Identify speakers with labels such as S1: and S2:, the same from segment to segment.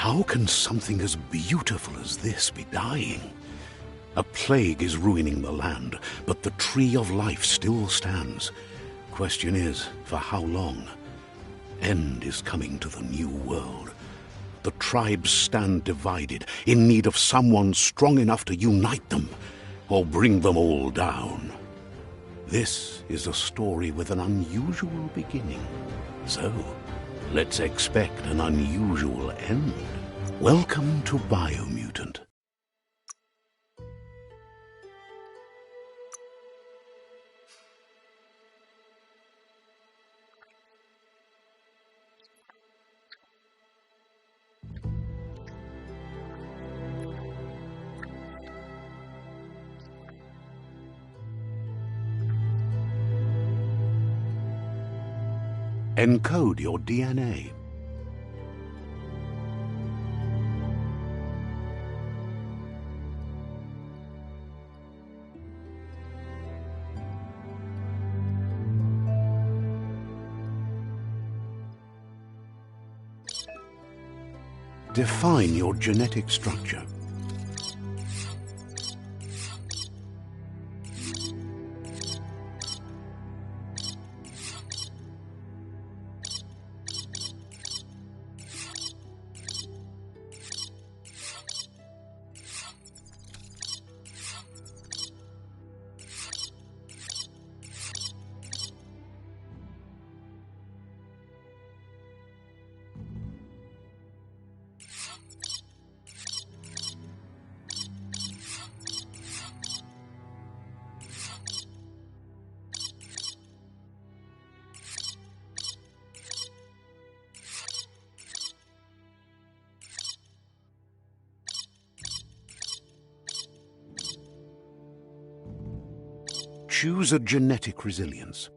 S1: How can something as beautiful as this be dying? A plague is ruining the land, but the tree of life still stands. Question is, for how long? End is coming to the new world. The tribes stand divided, in need of someone strong enough to unite them, or bring them all down. This is a story with an unusual beginning. So, let's expect an unusual end. Welcome to Biomutant. Encode your DNA. Define your genetic structure. Choose a genetic resilience.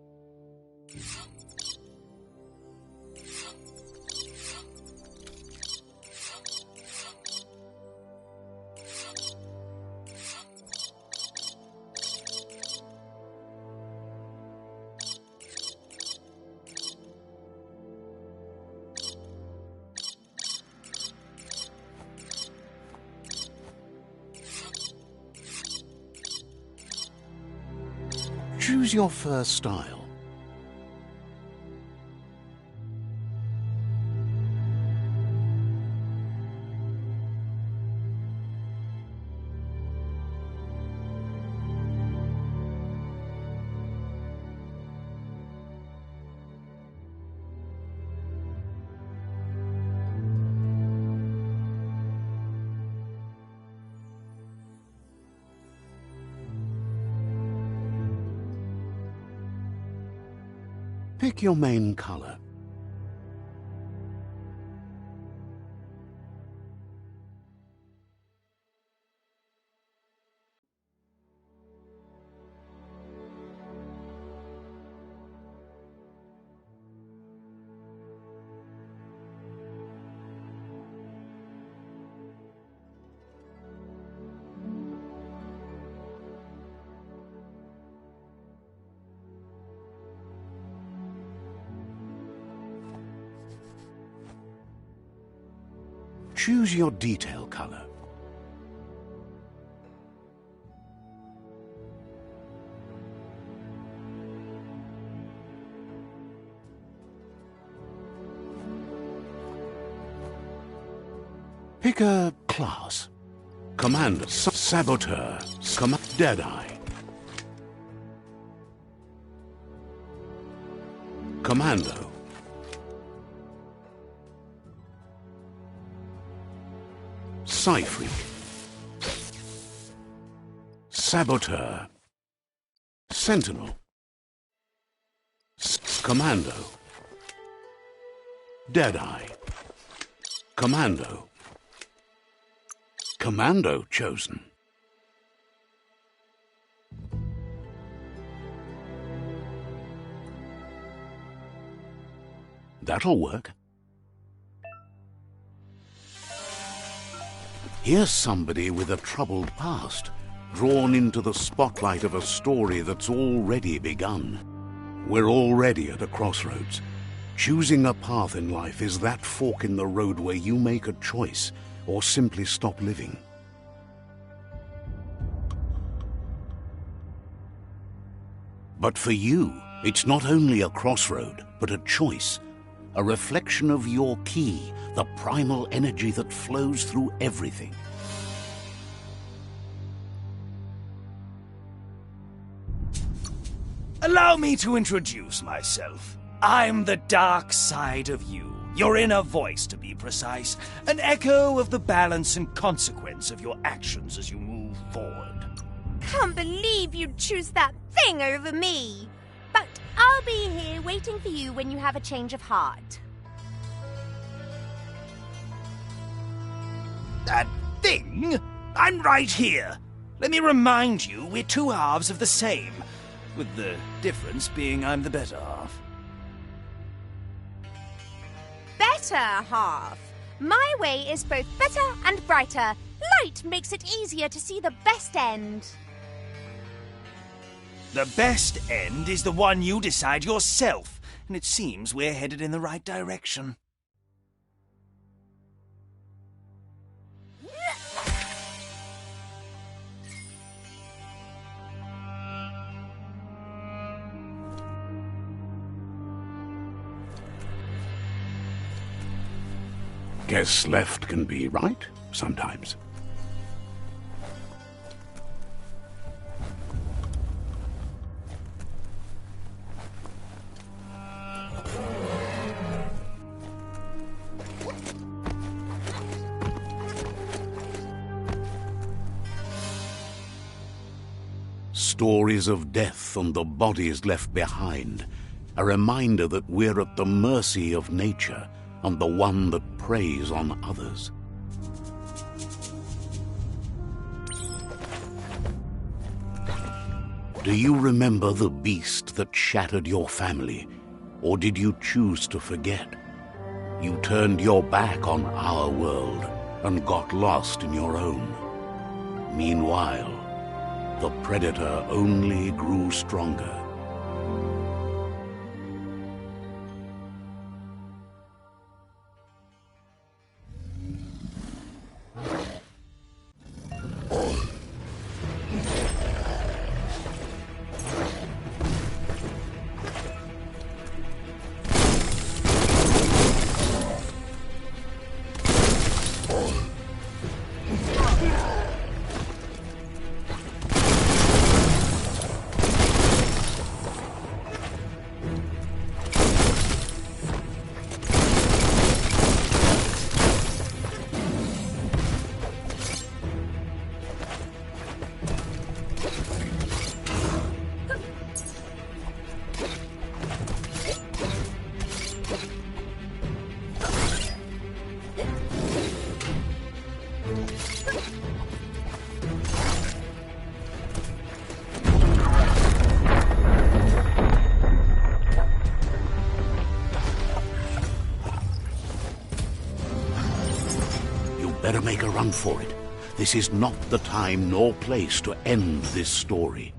S1: Choose your first style. Pick your main color. Choose your detail color. Pick a class. Commander, Saboteur, Deadeye. Commando. Psy-Freak. Saboteur. Sentinel. Commando. Deadeye. Commando. Commando chosen. That'll work. Here's somebody with a troubled past, drawn into the spotlight of a story that's already begun. We're already at a crossroads. Choosing a path in life is that fork in the road where you make a choice or simply stop living. But for you, it's not only a crossroad, but a choice, a reflection of your key, the primal energy that flows through everything.
S2: Allow me to introduce myself. I'm the dark side of you, your inner voice to be precise, an echo of the balance and consequence of your actions as you move forward.
S3: Can't believe you'd choose that thing over me. But I'll be here waiting for you when you have a change of heart.
S2: That thing? I'm right here. Let me remind you, we're two halves of the same, with the difference being I'm the better half.
S3: Better half. My way is both better and brighter. Light makes it easier to see the best end.
S2: The best end is the one you decide yourself, and it seems we're headed in the right direction.
S1: Guess left can be right sometimes. Stories of death and the bodies left behind, a reminder that we're at the mercy of nature and the one that preys on others. Do you remember the beast that shattered your family, or did you choose to forget? You turned your back on our world and got lost in your own. Meanwhile, the predator only grew stronger. Better make a run for it. This is not the time nor place to end this story.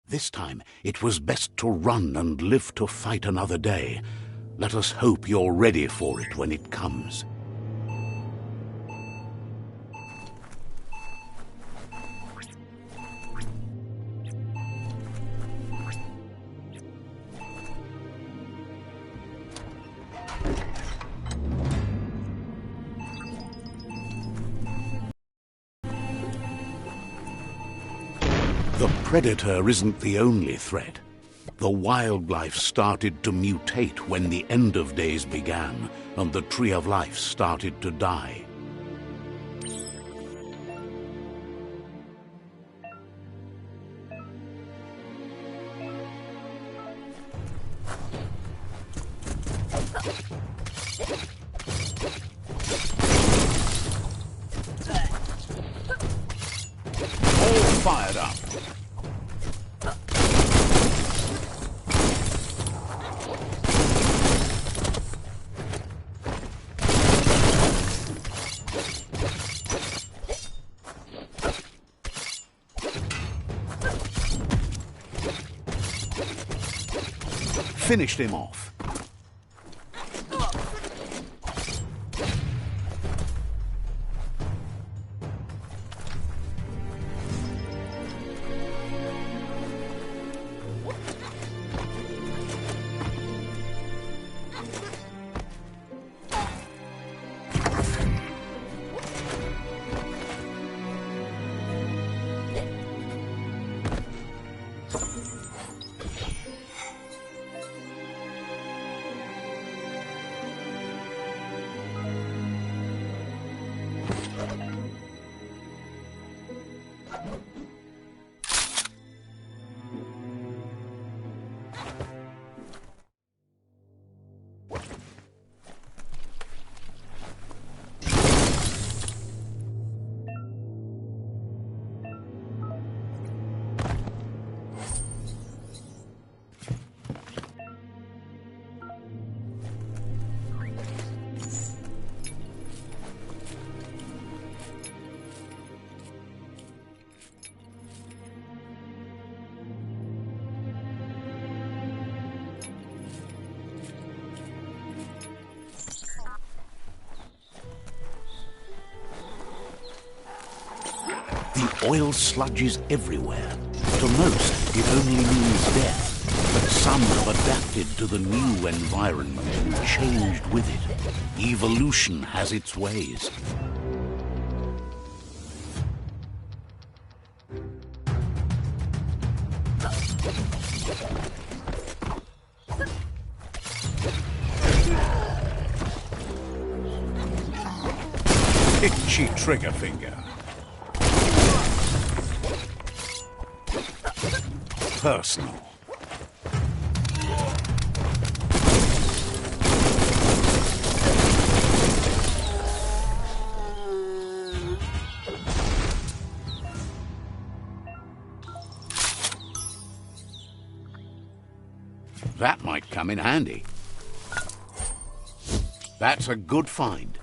S1: This time, it was best to run and live to fight another day. Let us hope you're ready for it when it comes. The predator isn't the only threat. The wildlife started to mutate when the end of days began, and the tree of life started to die. fired up. Finished him off. The oil sludges everywhere. To most, it only means death. But some have adapted to the new environment and changed with it. Evolution has its ways. Itchy trigger finger. Personal. That might come in handy. That's a good find.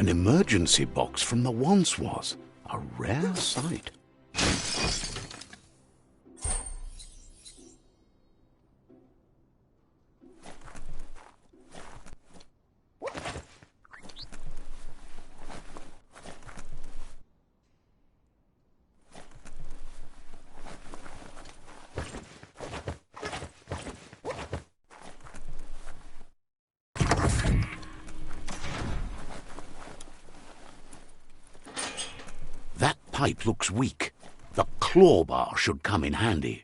S1: An emergency box from the once was. A rare sight. That pipe looks weak. The claw bar should come in handy.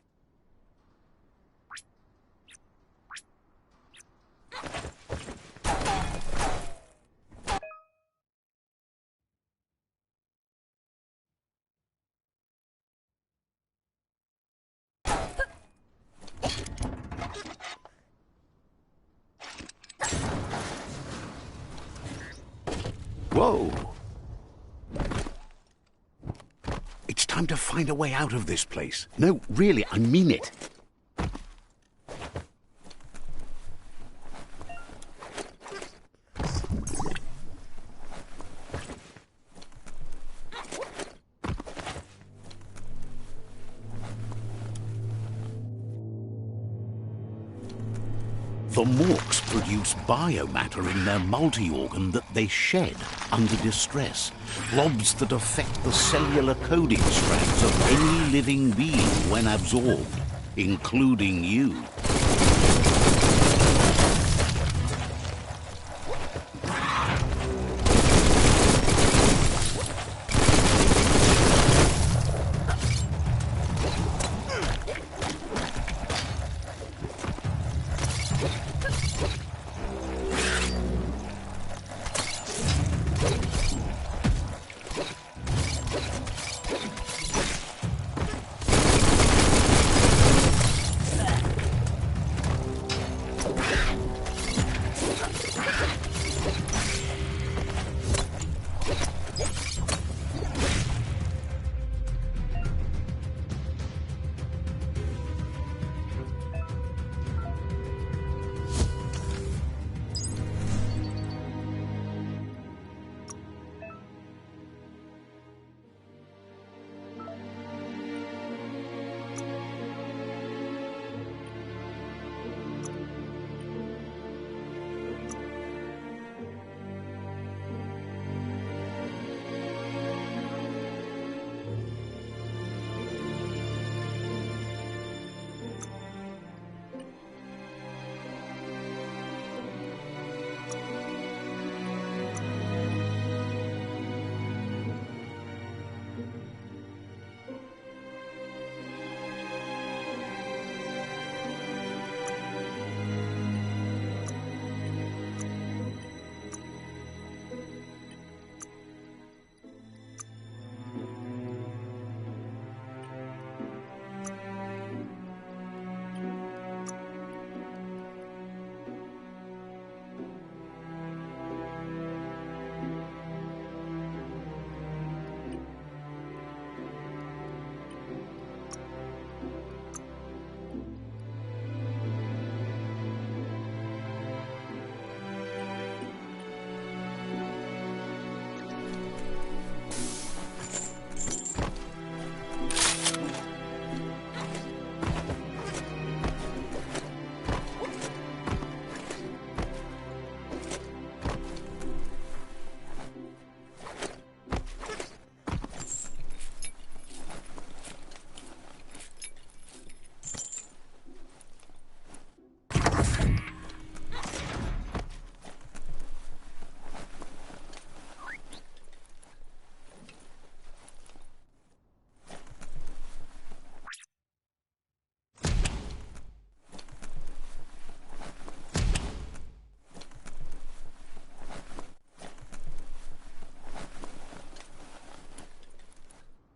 S1: Whoa! It's time to find a way out of this place. No, really, I mean it. The Morks produce biomatter in their multi-organ that they shed under distress, blobs that affect the cellular coding strands of any living being when absorbed, including you.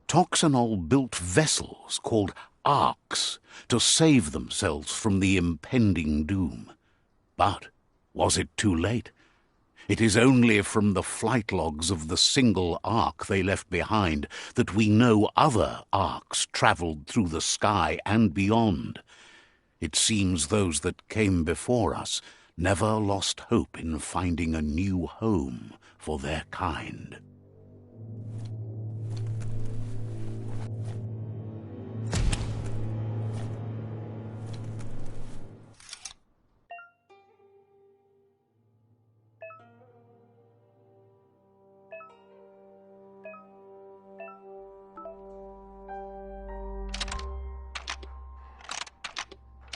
S1: Toxanol built vessels called arks to save themselves from the impending doom. But was it too late? It is only from the flight logs of the single ark they left behind that we know other arks travelled through the sky and beyond. It seems those that came before us never lost hope in finding a new home for their kind.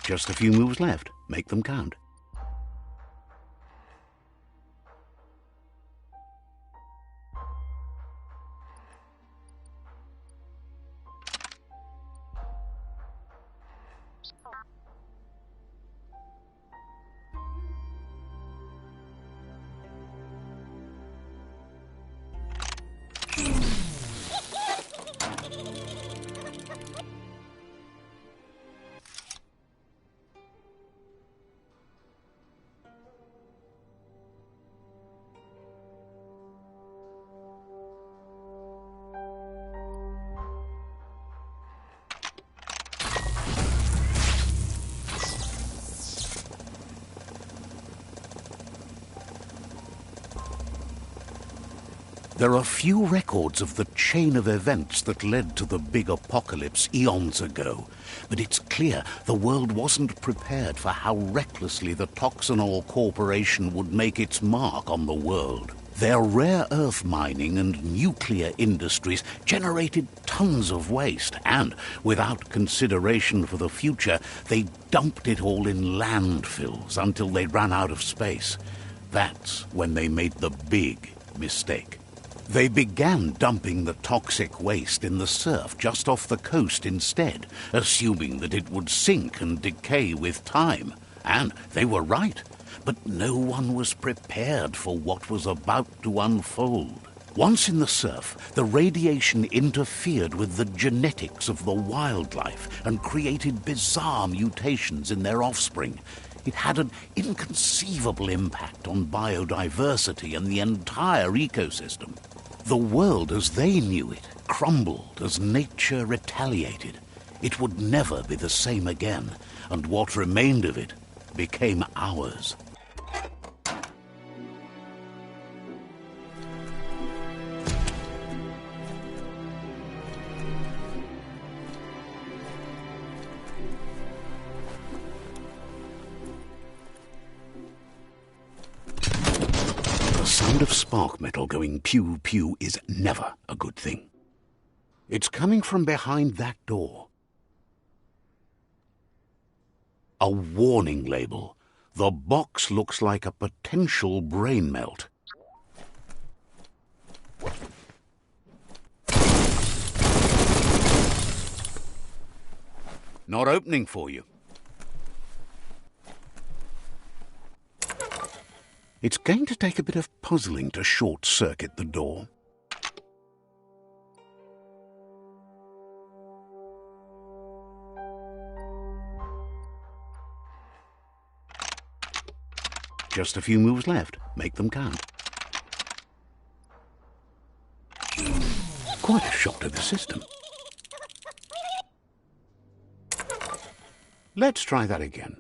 S1: Just a few moves left. Make them count. There are few records of the chain of events that led to the big apocalypse eons ago, but it's clear the world wasn't prepared for how recklessly the Toxanol Corporation would make its mark on the world. Their rare earth mining and nuclear industries generated tons of waste, and, without consideration for the future, they dumped it all in landfills until they ran out of space. That's when they made the big mistake. They began dumping the toxic waste in the surf just off the coast instead, assuming that it would sink and decay with time. And they were right. But no one was prepared for what was about to unfold. Once in the surf, the radiation interfered with the genetics of the wildlife and created bizarre mutations in their offspring. It had an inconceivable impact on biodiversity and the entire ecosystem. The world as they knew it crumbled as nature retaliated. It would never be the same again, and what remained of it became ours. The sound of spark metal going pew-pew is never a good thing. It's coming from behind that door. A warning label. The box looks like a potential brain melt. Not opening for you. It's going to take a bit of puzzling to short-circuit the door. Just a few moves left. Make them count. Quite a shock to the system. Let's try that again.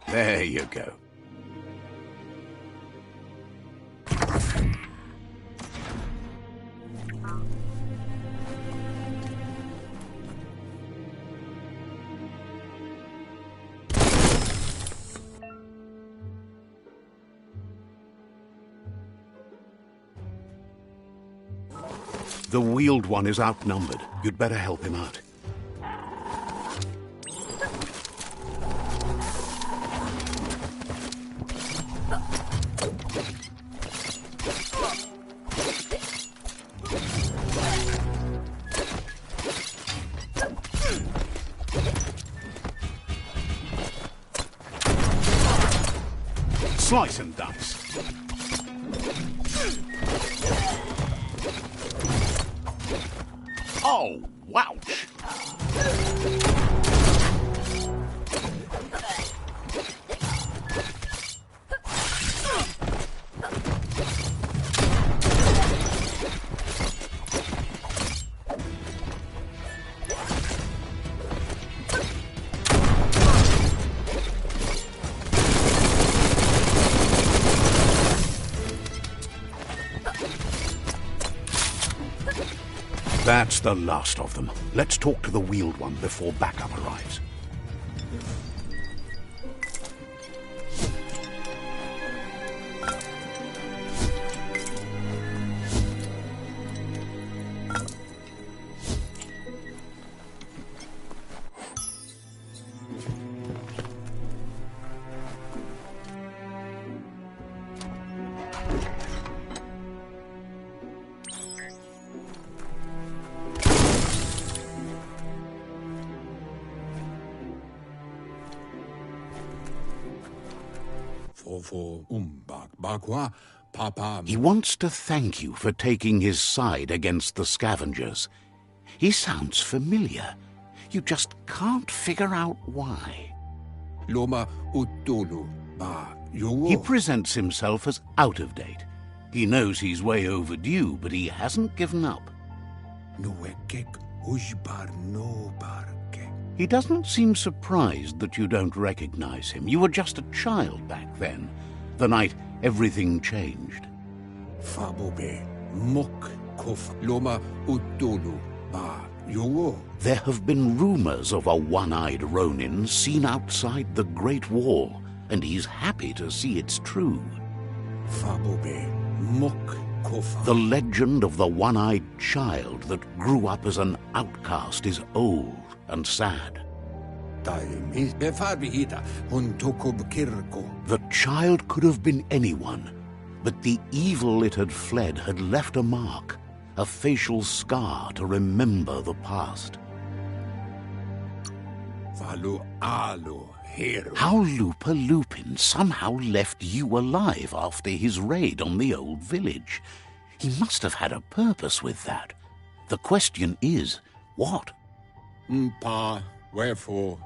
S1: There you go. The wheeled one is outnumbered. You'd better help him out. Slice and dice. Oh, wouch! That's the last of them. Let's talk to the wheeled one before backup arrives. He wants to thank you for taking his side against the scavengers. He sounds familiar. You just can't figure out why. He presents himself as out of date. He knows he's way overdue, but he hasn't given up. He doesn't seem surprised that you don't recognize him. You were just a child back then, the night everything changed. There have been rumors of a one-eyed Ronin seen outside the Great Wall, and he's happy to see it's true. The legend of the one-eyed child that grew up as an outcast is old and sad. The child could have been anyone, but the evil it had fled had left a mark, a facial scar to remember the past. How Lupa Lupin somehow left you alive after his raid on the old village. He must have had a purpose with that. The question is, what?
S4: Wherefore?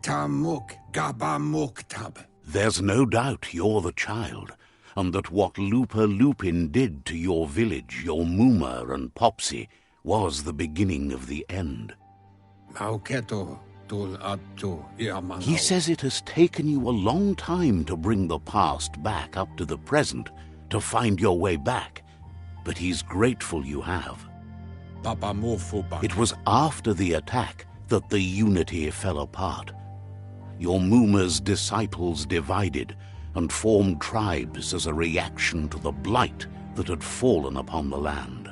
S4: Tamuk Gabamuktab.
S1: There's no doubt you're the child, and that what Lupa Lupin did to your village, your Muma and Popsy, was the beginning of the end. He says it has taken you a long time to bring the past back up to the present, to find your way back, but he's grateful you have. It was after the attack that the unity fell apart. Your Muma's disciples divided and formed tribes as a reaction to the blight that had fallen upon the land.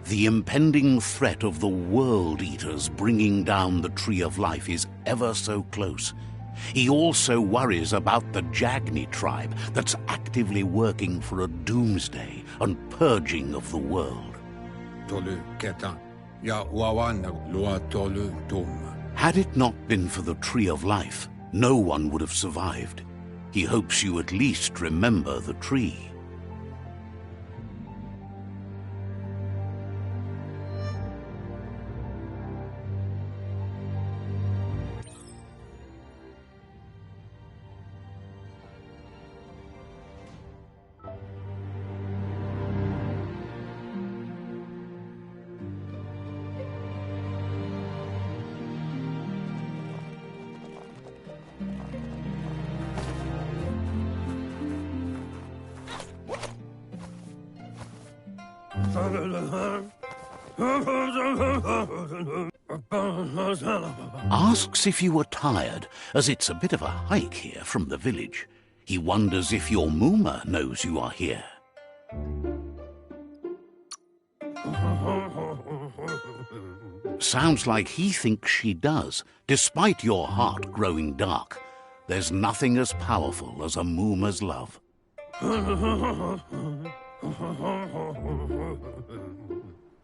S1: The impending threat of the World Eaters bringing down the Tree of Life is ever so close. He also worries about the Jagni tribe that's actively working for a doomsday and purging of the world. Had it not been for the Tree of Life, no one would have survived. He hopes you at least remember the tree. Asks if you were tired, as it's a bit of a hike here from the village. He wonders if your Muma knows you are here. Sounds like he thinks she does, despite your heart growing dark. There's nothing as powerful as a Muma's love.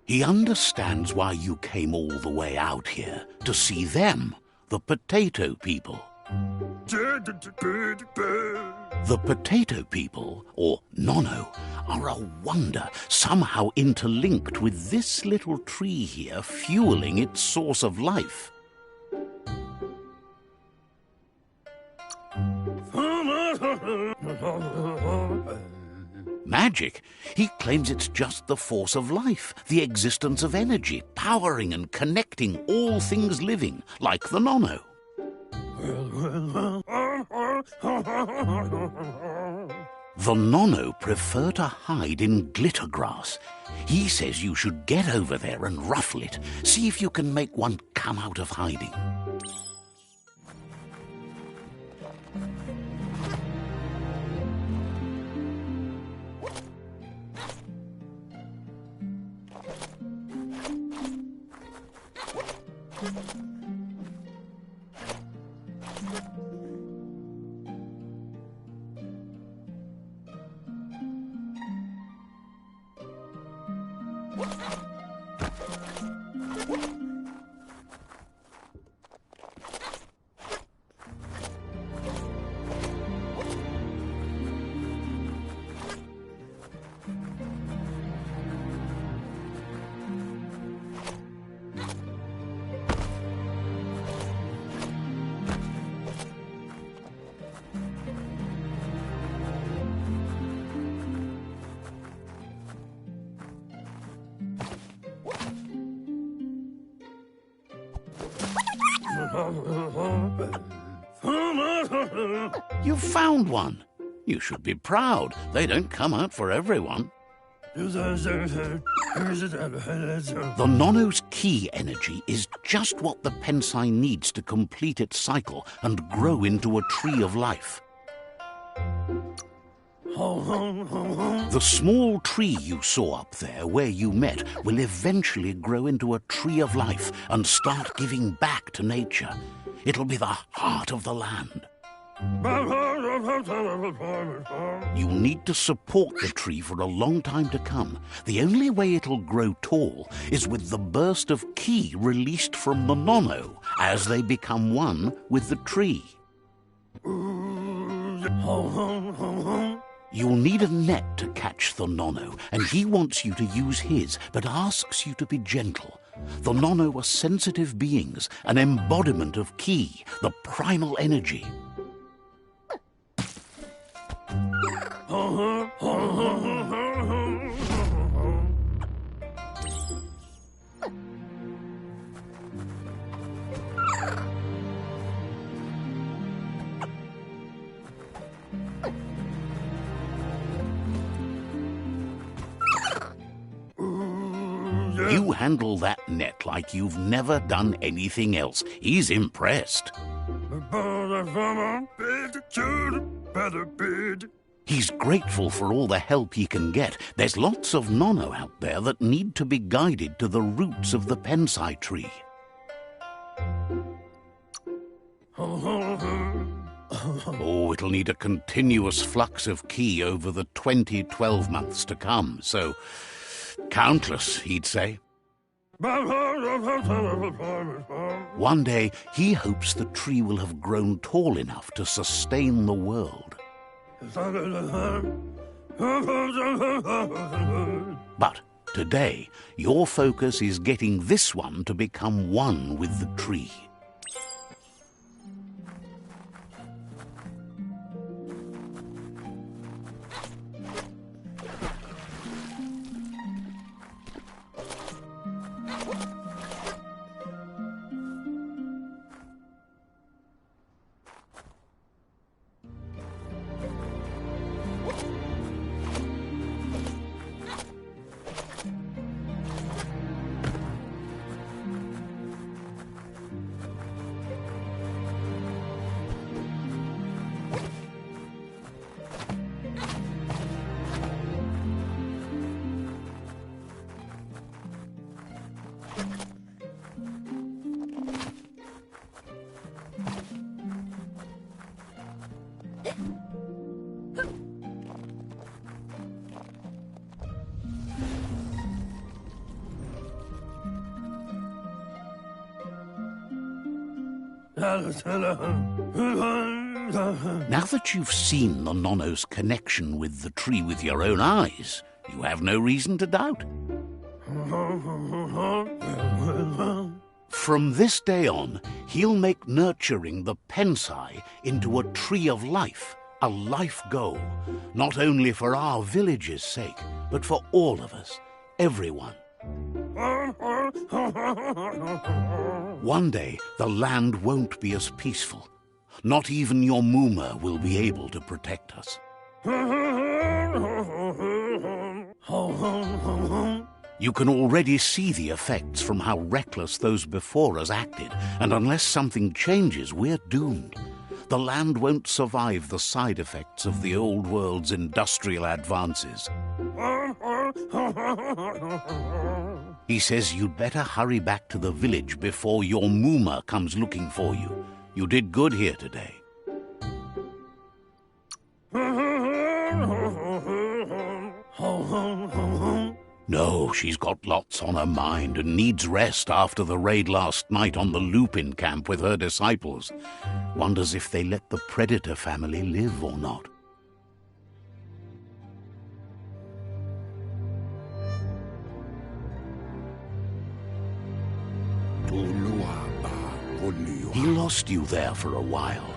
S1: He understands why you came all the way out here, to see them, the potato people. The potato people, or Nono, are a wonder, somehow interlinked with this little tree here fueling its source of life. Magic? He claims it's just the force of life, the existence of energy, powering and connecting all things living, like the Nono. The Nono prefer to hide in glitter grass. He says you should get over there and ruffle it. See if you can make one come out of hiding. You found one. You should be proud. They don't come out for everyone. The Nono's key energy is just what the Pensai needs to complete its cycle and grow into a tree of life. The small tree you saw up there where you met will eventually grow into a tree of life and start giving back to nature. It'll be the heart of the land. You'll need to support the tree for a long time to come. The only way it'll grow tall is with the burst of ki released from the Nono as they become one with the tree. You'll need a net to catch the Nono, and he wants you to use his, but asks you to be gentle. The Nono are sensitive beings, an embodiment of ki, the primal energy. You handle that net like you've never done anything else. He's impressed. He's grateful for all the help he can get. There's lots of Nono out there that need to be guided to the roots of the Pensai tree. Oh, it'll need a continuous flux of ki over the 12 months to come, so countless, he'd say. One day, he hopes the tree will have grown tall enough to sustain the world. But today, your focus is getting this one to become one with the tree. Now that you've seen the Nono's connection with the tree with your own eyes, you have no reason to doubt. From this day on, he'll make nurturing the Pensai into a tree of life, a life goal, not only for our village's sake, but for all of us, everyone. One day, the land won't be as peaceful. Not even your Muma will be able to protect us. You can already see the effects from how reckless those before us acted, and unless something changes, we're doomed. The land won't survive the side effects of the old world's industrial advances. He says you'd better hurry back to the village before your Mooma comes looking for you. You did good here today. No, she's got lots on her mind and needs rest after the raid last night on the Lupin camp with her disciples. Wonders if they let the Predator family live or not. He lost you there for a while,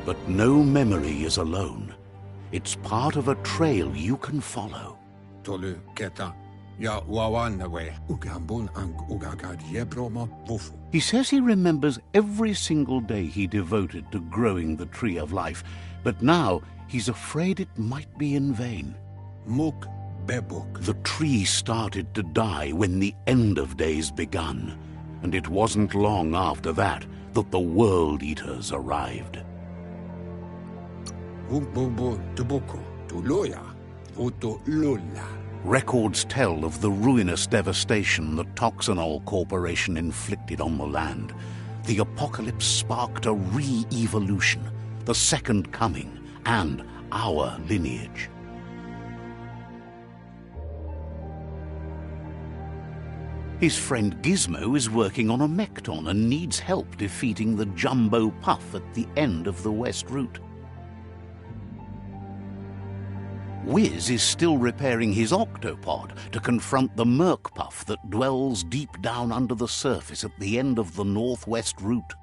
S1: but no memory is alone. It's part of a trail you can follow. He says he remembers every single day he devoted to growing the Tree of Life, but now he's afraid it might be in vain. The tree started to die when the end of days begun, and it wasn't long after that that the World Eaters arrived. Records tell of the ruinous devastation the Toxanol Corporation inflicted on the land. The apocalypse sparked a re-evolution, the Second Coming, and our lineage. His friend Gizmo is working on a Mekton and needs help defeating the Jumbo Puff at the end of the West Route. Wiz is still repairing his octopod to confront the Merc Puff that dwells deep down under the surface at the end of the Northwest Route.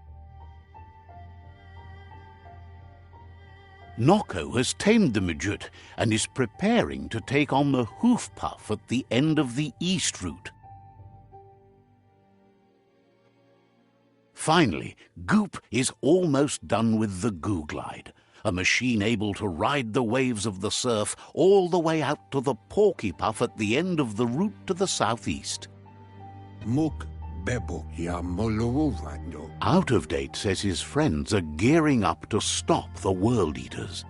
S1: Noko has tamed the Midget and is preparing to take on the Hoof Puff at the end of the East Route. Finally, Goop is almost done with the Goo Glide, a machine able to ride the waves of the surf all the way out to the Porky Puff at the end of the route to the southeast. Out of Date says his friends are gearing up to stop the World Eaters.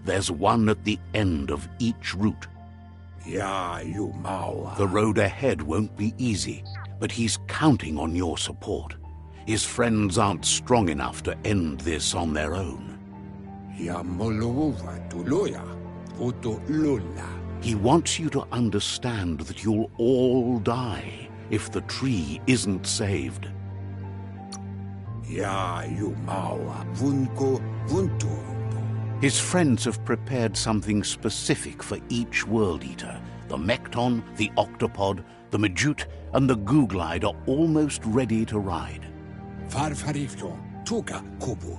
S1: There's one at the end of each route. The road ahead won't be easy, but he's counting on your support. His friends aren't strong enough to end this on their own. He wants you to understand that you'll all die if the tree isn't saved. His friends have prepared something specific for each World Eater. The Mekton, the Octopod, the Majute, and the Goo Glide are almost ready to ride.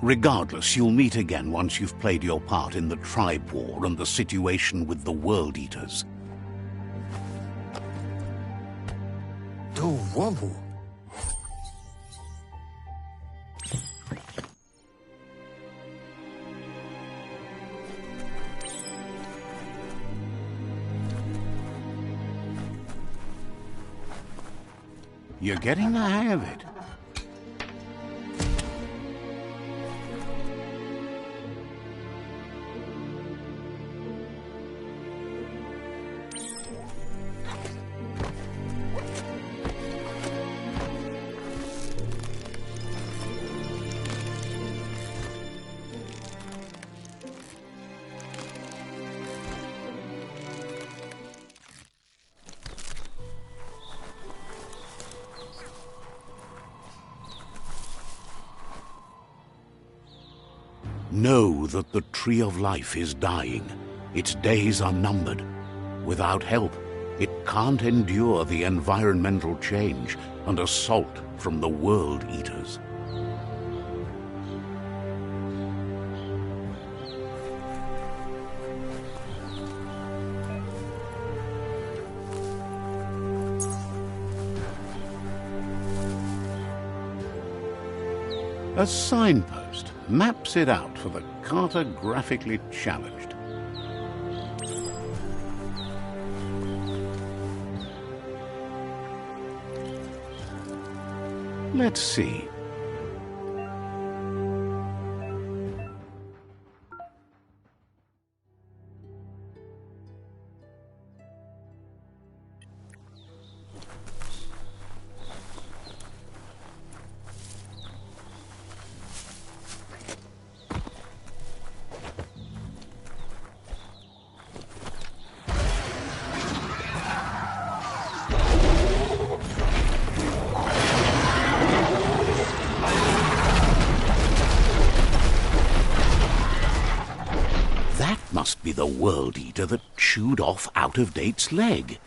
S1: Regardless, you'll meet again once you've played your part in the tribe war and the situation with the World Eaters. You're getting the hang of it. Know that the Tree of Life is dying. Its days are numbered. Without help, it can't endure the environmental change and assault from the World Eaters. A signpost maps it out for the cartographically challenged. Let's see. Must be the World Eater that chewed off Out-of-Date's leg.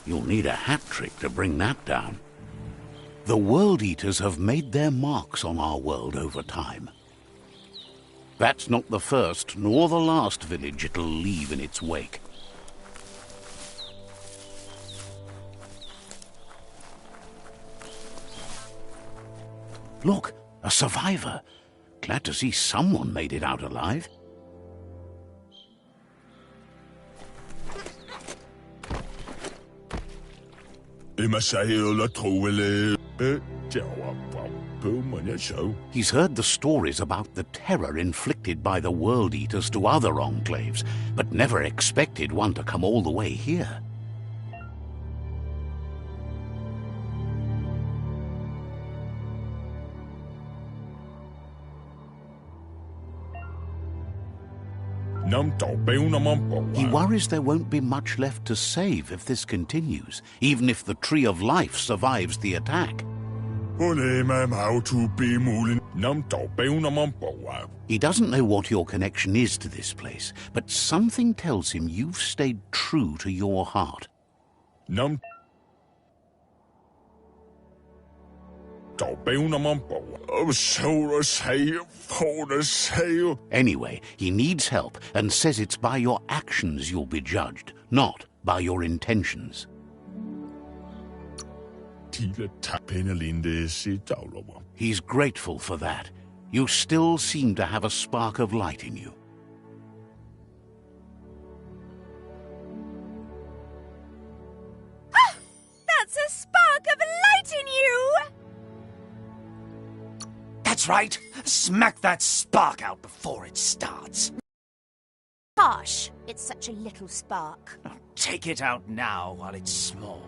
S1: You'll need a hat trick to bring that down. The World Eaters have made their marks on our world over time. That's not the first nor the last village it'll leave in its wake. Look, a survivor. Glad to see someone made it out alive. He's heard the stories about the terror inflicted by the World Eaters to other enclaves, but never expected one to come all the way here. He worries there won't be much left to save if this continues, even if the Tree of Life survives the attack. He doesn't know what your connection is to this place, but something tells him you've stayed true to your heart. Anyway, he needs help and says it's by your actions you'll be judged, not by your intentions. He's grateful for that. You still seem to have a spark of light in you.
S3: Ah! That's a spark of light in you!
S2: That's right. Smack that spark out before it starts.
S3: Harsh. It's such a little spark.
S2: Take it out now while it's small.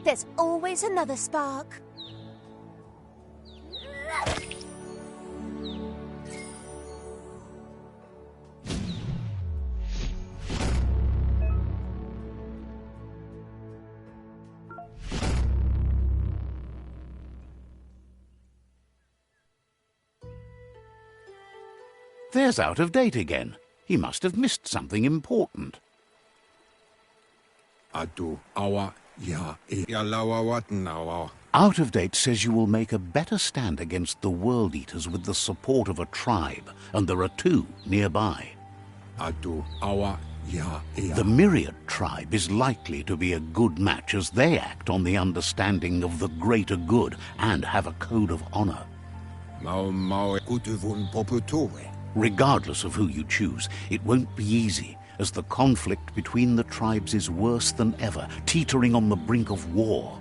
S3: There's always another spark.
S1: There's Out-of-Date again. He must have missed something important. Out-of-Date says you will make a better stand against the World Eaters with the support of a tribe, and there are two nearby. The Myriad tribe is likely to be a good match as they act on the understanding of the greater good and have a code of honor. Regardless of who you choose, it won't be easy, as the conflict between the tribes is worse than ever, teetering on the brink of war.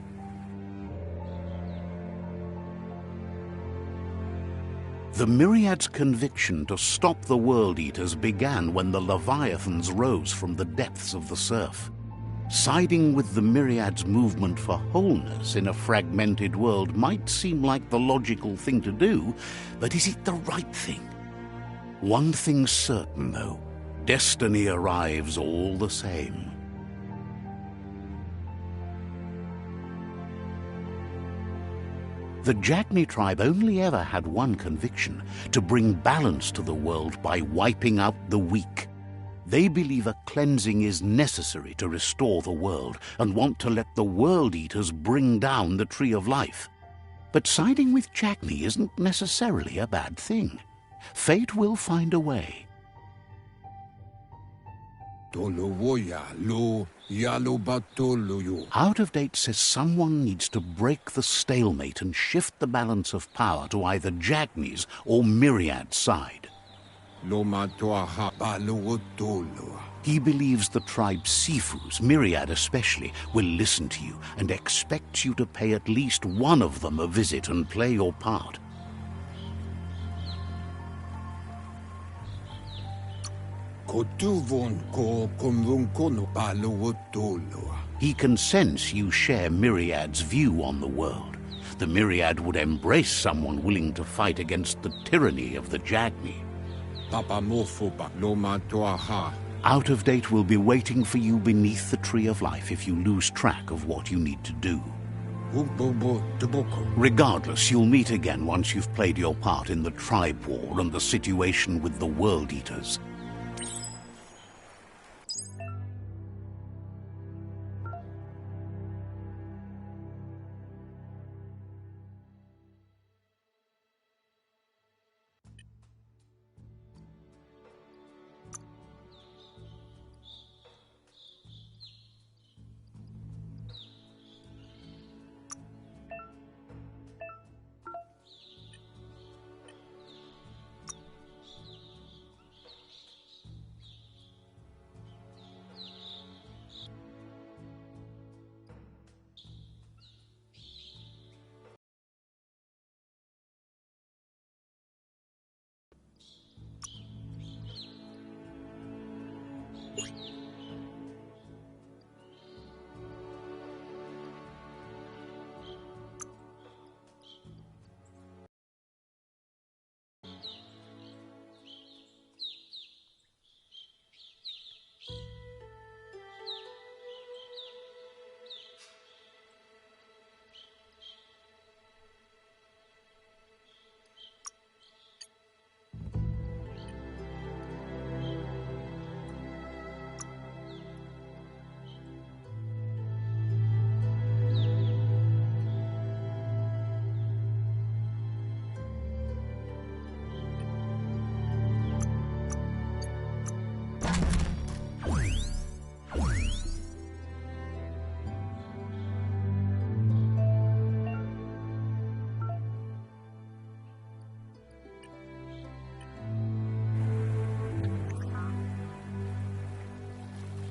S1: The Myriad's conviction to stop the World Eaters began when the Leviathans rose from the depths of the surf. Siding with the Myriad's movement for wholeness in a fragmented world might seem like the logical thing to do, but is it the right thing? One thing's certain, though. Destiny arrives all the same. The Jagni tribe only ever had one conviction: to bring balance to the world by wiping out the weak. They believe a cleansing is necessary to restore the world and want to let the World Eaters bring down the Tree of Life. But siding with Jagni isn't necessarily a bad thing. Fate will find a way. Out-of-Date says someone needs to break the stalemate and shift the balance of power to either Jagni's or Myriad's side. He believes the tribe's Sifus, Myriad especially, will listen to you and expects you to pay at least one of them a visit and play your part. He can sense you share Myriad's view on the world. The Myriad would embrace someone willing to fight against the tyranny of the Jagni. Out of Date will be waiting for you beneath the Tree of Life if you lose track of what you need to do. Regardless, you'll meet again once you've played your part in the tribe war and the situation with the World Eaters.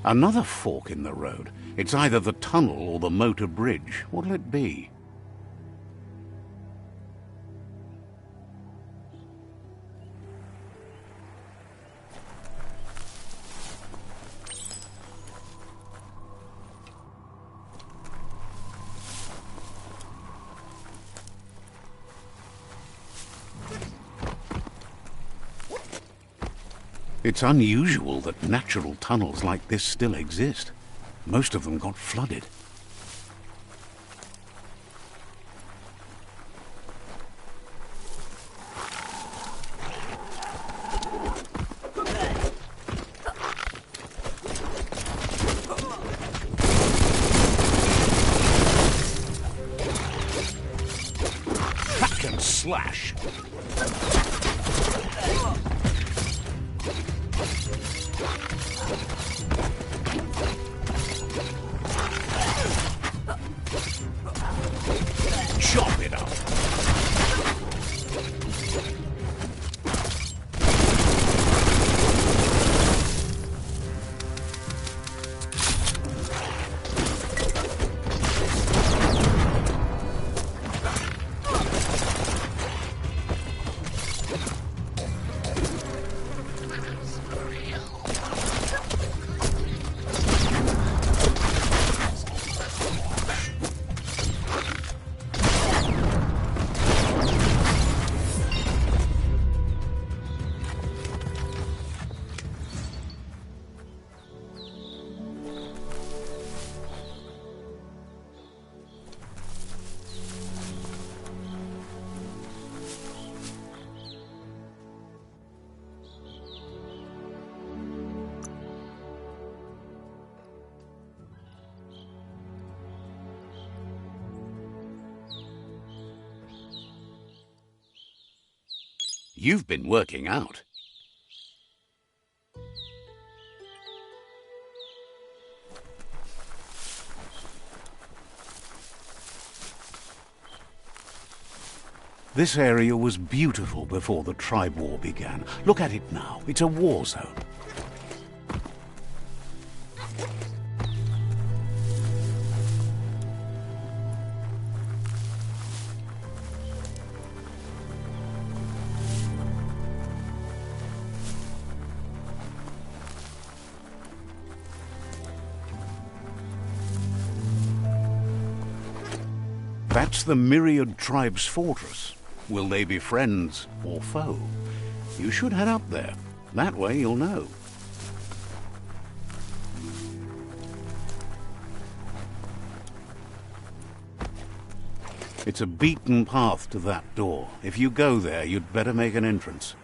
S1: Another fork in the road. It's either the tunnel or the motor bridge. What'll it be? It's unusual that natural tunnels like this still exist. Most of them got flooded. Hack and slash! Chop it up. You've been working out. This area was beautiful before the tribe war began. Look at it now. It's a war zone. That's the Myriad Tribe's fortress. Will they be friends or foe? You should head up there. That way you'll know. It's a beaten path to that door. If you go there, you'd better make an entrance.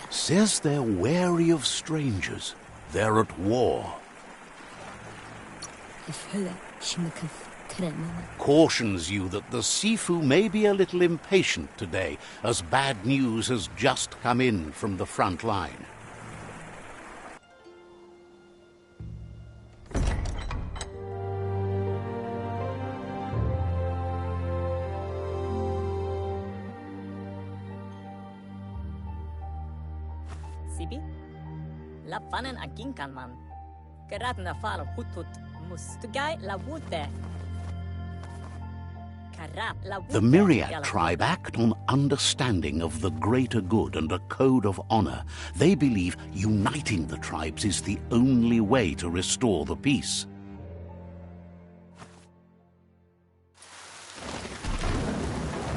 S1: Says they're wary of strangers. They're at war. Cautions you that the Sifu may be a little impatient today, as bad news has just come in from the front line.
S5: Sibi? La panen aginkan man. Gerat na fal hutut mustugai la wute.
S1: The Myriad tribe act on understanding of the greater good and a code of honor. They believe uniting the tribes is the only way to restore the peace.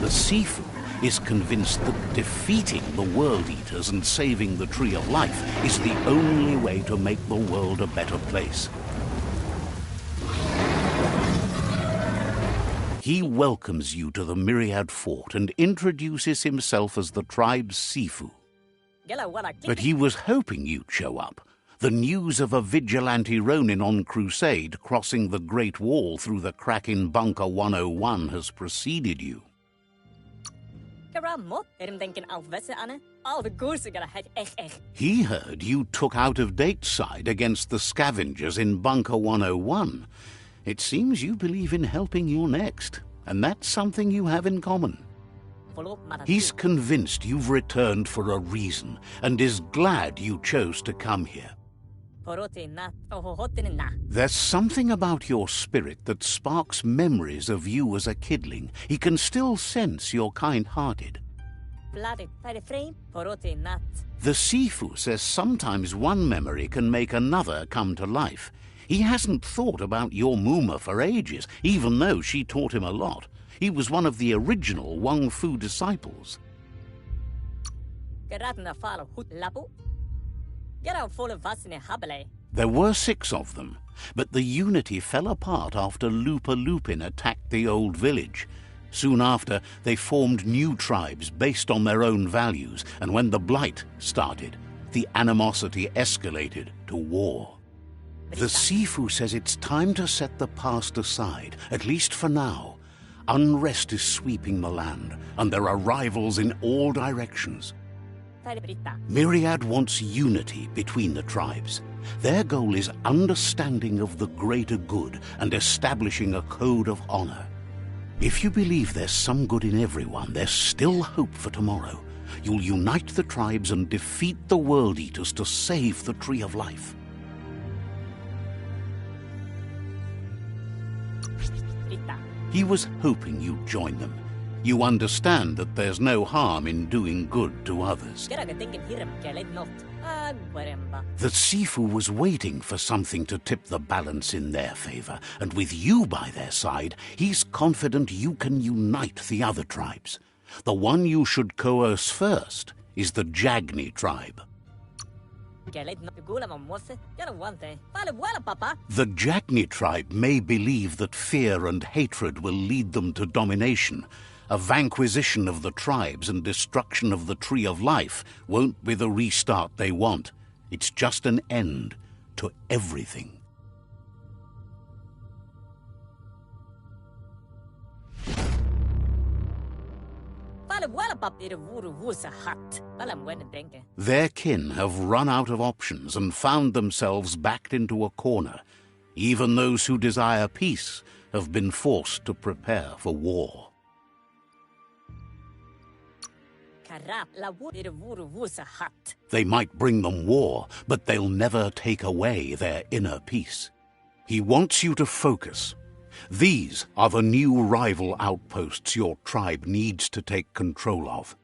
S1: The Sifu is convinced that defeating the World Eaters and saving the Tree of Life is the only way to make the world a better place. He welcomes you to the Myriad Fort and introduces himself as the tribe's Sifu. But he was hoping you'd show up. The news of a vigilante Ronin on crusade crossing the Great Wall through the crack in Bunker 101 has preceded you. He heard you took out-of-date side against the scavengers in Bunker 101. It seems you believe in helping your next, and that's something you have in common. He's convinced you've returned for a reason, and is glad you chose to come here. There's something about your spirit that sparks memories of you as a kidling. He can still sense you're kind-hearted. The Sifu says sometimes one memory can make another come to life. He hasn't thought about your Muma for ages, even though she taught him a lot. He was one of the original Wang Fu disciples. There were 6 of them, but the unity fell apart after Lupa Lupin attacked the old village. Soon after, they formed new tribes based on their own values, and when the Blight started, the animosity escalated to war. The Sifu says it's time to set the past aside, at least for now. Unrest is sweeping the land, and there are rivals in all directions. Myriad wants unity between the tribes. Their goal is understanding of the greater good and establishing a code of honor. If you believe there's some good in everyone, there's still hope for tomorrow. You'll unite the tribes and defeat the World Eaters to save the Tree of Life. He was hoping you'd join them. You understand that there's no harm in doing good to others. The Sifu was waiting for something to tip the balance in their favor, and with you by their side, he's confident you can unite the other tribes. The one you should coerce first is the Jagni tribe. The Jagni tribe may believe that fear and hatred will lead them to domination. A vanquisition of the tribes and destruction of the Tree of Life won't be the restart they want. It's just an end to everything. Their kin have run out of options and found themselves backed into a corner. Even those who desire peace have been forced to prepare for war. They might bring them war, but they'll never take away their inner peace. He wants you to focus. These are the new rival outposts your tribe needs to take control of.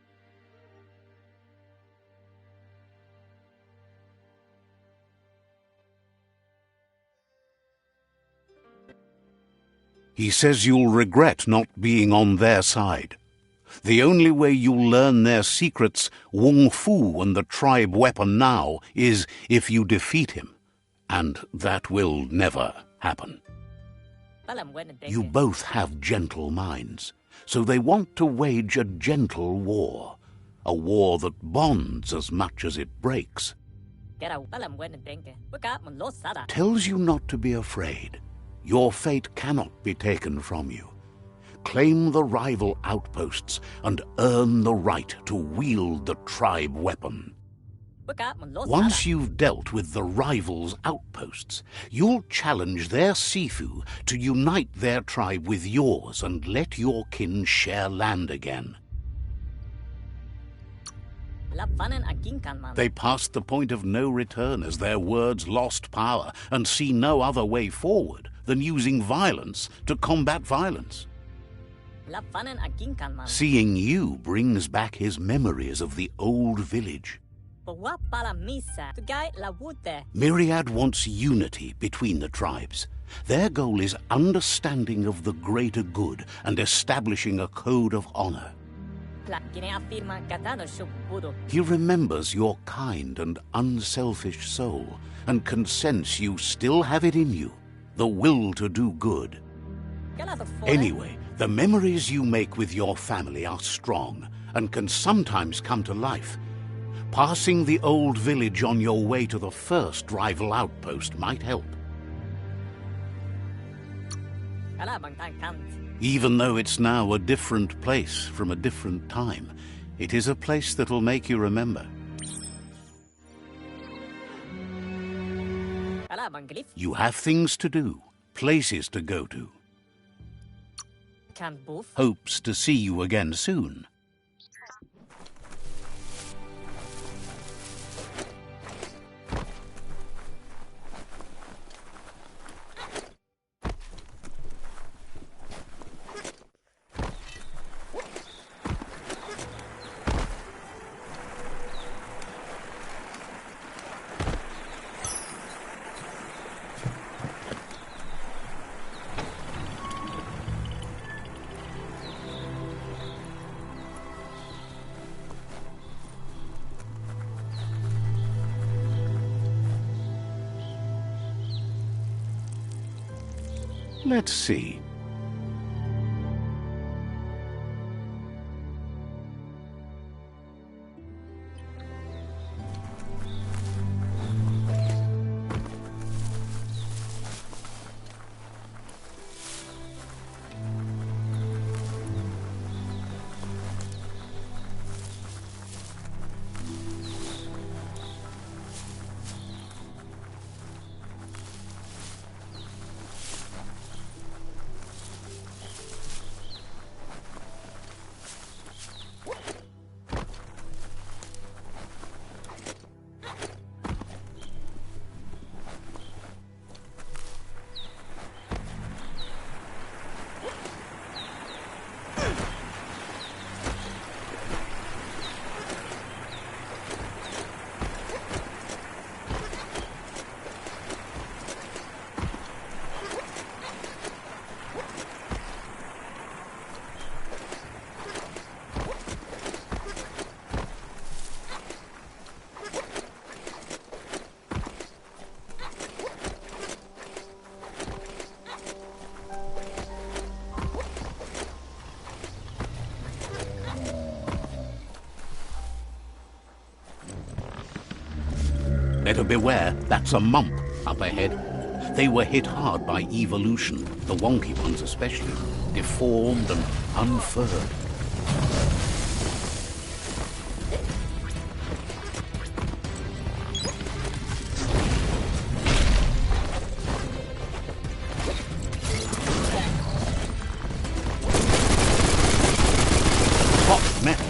S1: He says you'll regret not being on their side. The only way you'll learn their secrets, Wung Fu and the tribe weapon now, is if you defeat him. And that will never happen. You both have gentle minds, so they want to wage a gentle war. A war that bonds as much as it breaks. Tells you not to be afraid. Your fate cannot be taken from you. Claim the rival outposts and earn the right to wield the tribe weapon. Once you've dealt with the rivals' outposts, you'll challenge their Sifu to unite their tribe with yours and let your kin share land again. They passed the point of no return as their words lost power and see no other way forward than using violence to combat violence. Seeing you brings back his memories of the old village. Myriad wants unity between the tribes. Their goal is understanding of the greater good and establishing a code of honor. He remembers your kind and unselfish soul and can sense you still have it in you, the will to do good. Anyway, the memories you make with your family are strong and can sometimes come to life. Passing the old village on your way to the first rival outpost might help. Even though it's now a different place from a different time, it is a place that'll make you remember. You have things to do, places to go to. Hopes to see you again soon. Let's see. Better beware, that's a mump up ahead. They were hit hard by evolution, the wonky ones especially, deformed and unfurred. Hot metal.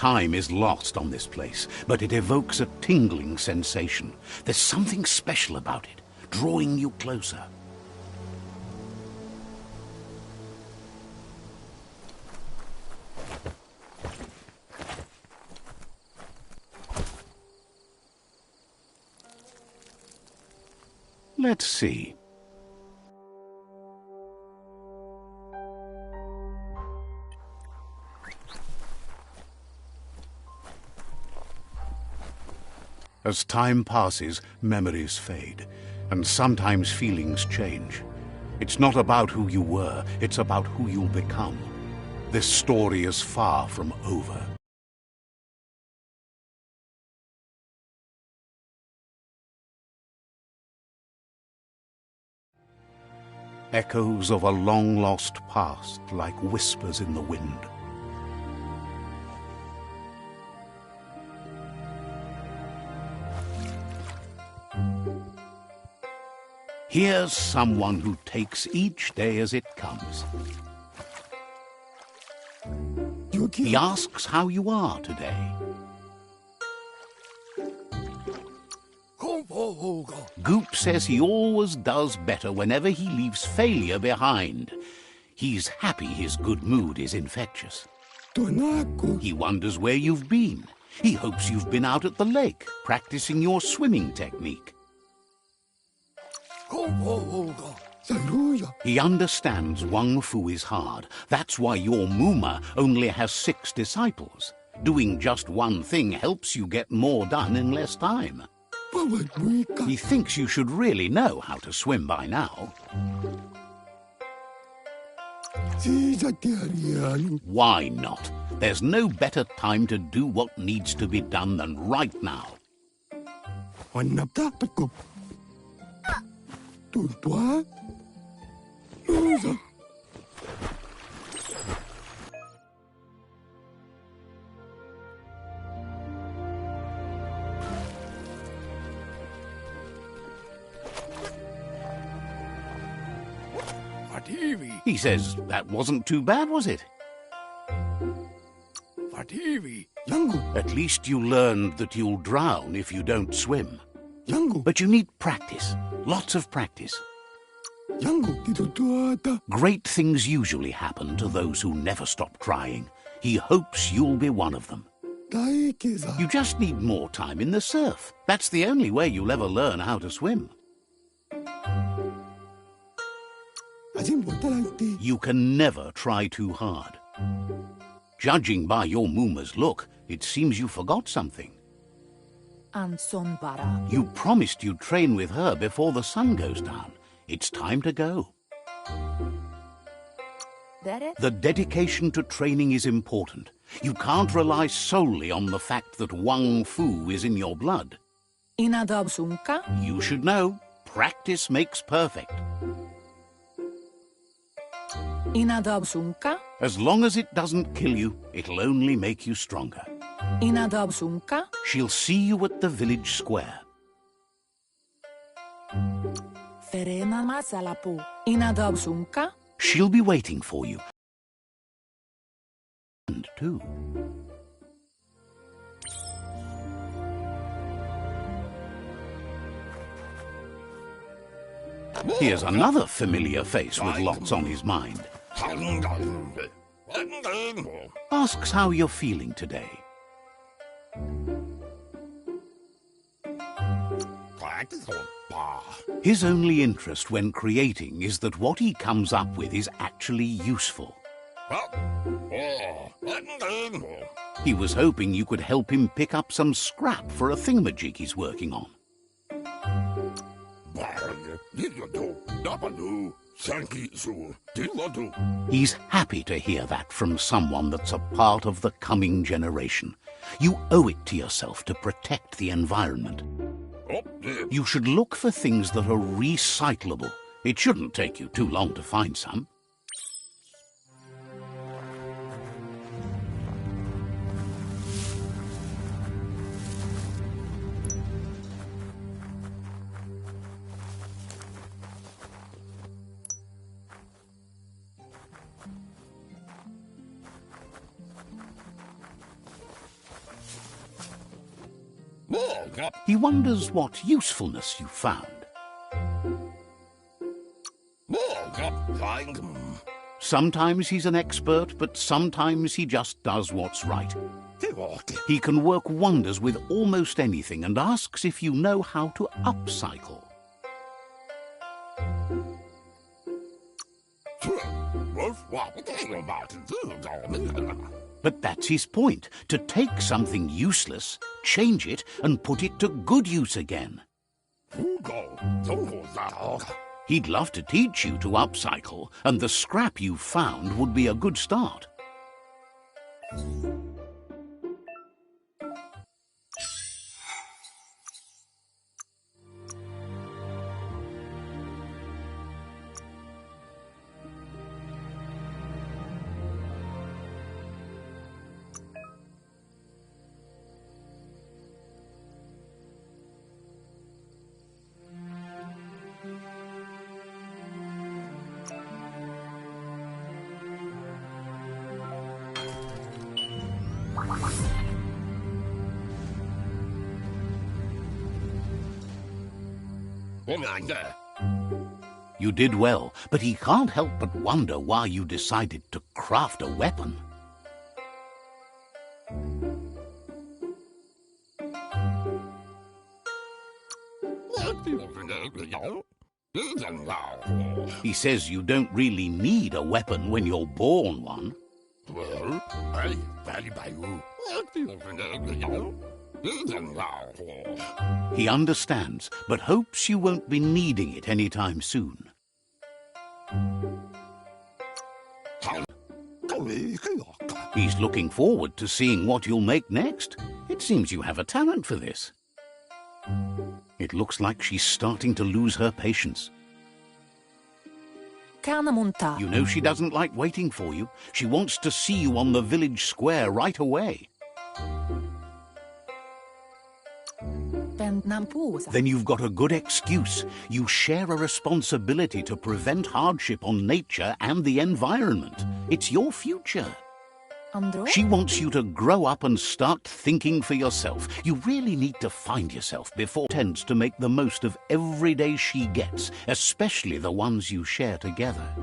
S1: Time is lost on this place, but it evokes a tingling sensation. There's something special about it, drawing you closer. Let's see. As time passes, memories fade, and sometimes feelings change. It's not about who you were, it's about who you'll become. This story is far from over. Echoes of a long-lost past, like whispers in the wind. Here's someone who takes each day as it comes. He asks how you are today. Goop says he always does better whenever he leaves failure behind. He's happy his good mood is infectious. He wonders where you've been. He hopes you've been out at the lake, practicing your swimming technique. He understands Wang Fu is hard. That's why your Muma only has 6 disciples. Doing just one thing helps you get more done in less time. He thinks you should really know how to swim by now. Why not? There's no better time to do what needs to be done than right now. He says, that wasn't too bad, was it? At least you learned that you'll drown if you don't swim. But you need practice, lots of practice. Great things usually happen to those who never stop trying. He hopes you'll be one of them. You just need more time in the surf. That's the only way you'll ever learn how to swim. You can never try too hard. Judging by your Muma's look, it seems you forgot something. You promised you'd train with her before the sun goes down. It's time to go. The dedication to training is important. You can't rely solely on the fact that Wang Fu is in your blood. You should know, practice makes perfect. As long as it doesn't kill you, it'll only make you stronger. She'll see you at the village square. She'll be waiting for you. And too. Here's another familiar face with lots on his mind. Asks how you're feeling today. His only interest when creating is that what he comes up with is actually useful. He was hoping you could help him pick up some scrap for a thingamajig he's working on. He's happy to hear that from someone that's a part of the coming generation. You owe it to yourself to protect the environment. You should look for things that are recyclable. It shouldn't take you too long to find some. He wonders what usefulness you found. Sometimes he's an expert, but sometimes he just does what's right. He can work wonders with almost anything and asks if you know how to upcycle. But that's his point, to take something useless, change it, and put it to good use again. He'd love to teach you to upcycle, and the scrap you found would be a good start. You did well, but he can't help but wonder why you decided to craft a weapon. He says you don't really need a weapon when you're born one. He understands, but hopes you won't be needing it anytime soon. He's looking forward to seeing what you'll make next. It seems you have a talent for this. It looks like she's starting to lose her patience. You know she doesn't like waiting for you. She wants to see you on the village square right away. Then you've got a good excuse. You share a responsibility to prevent hardship on nature and the environment. It's your future. She wants you to grow up and start thinking for yourself. You really need to find yourself before she tends to make the most of every day she gets, especially the ones you share together.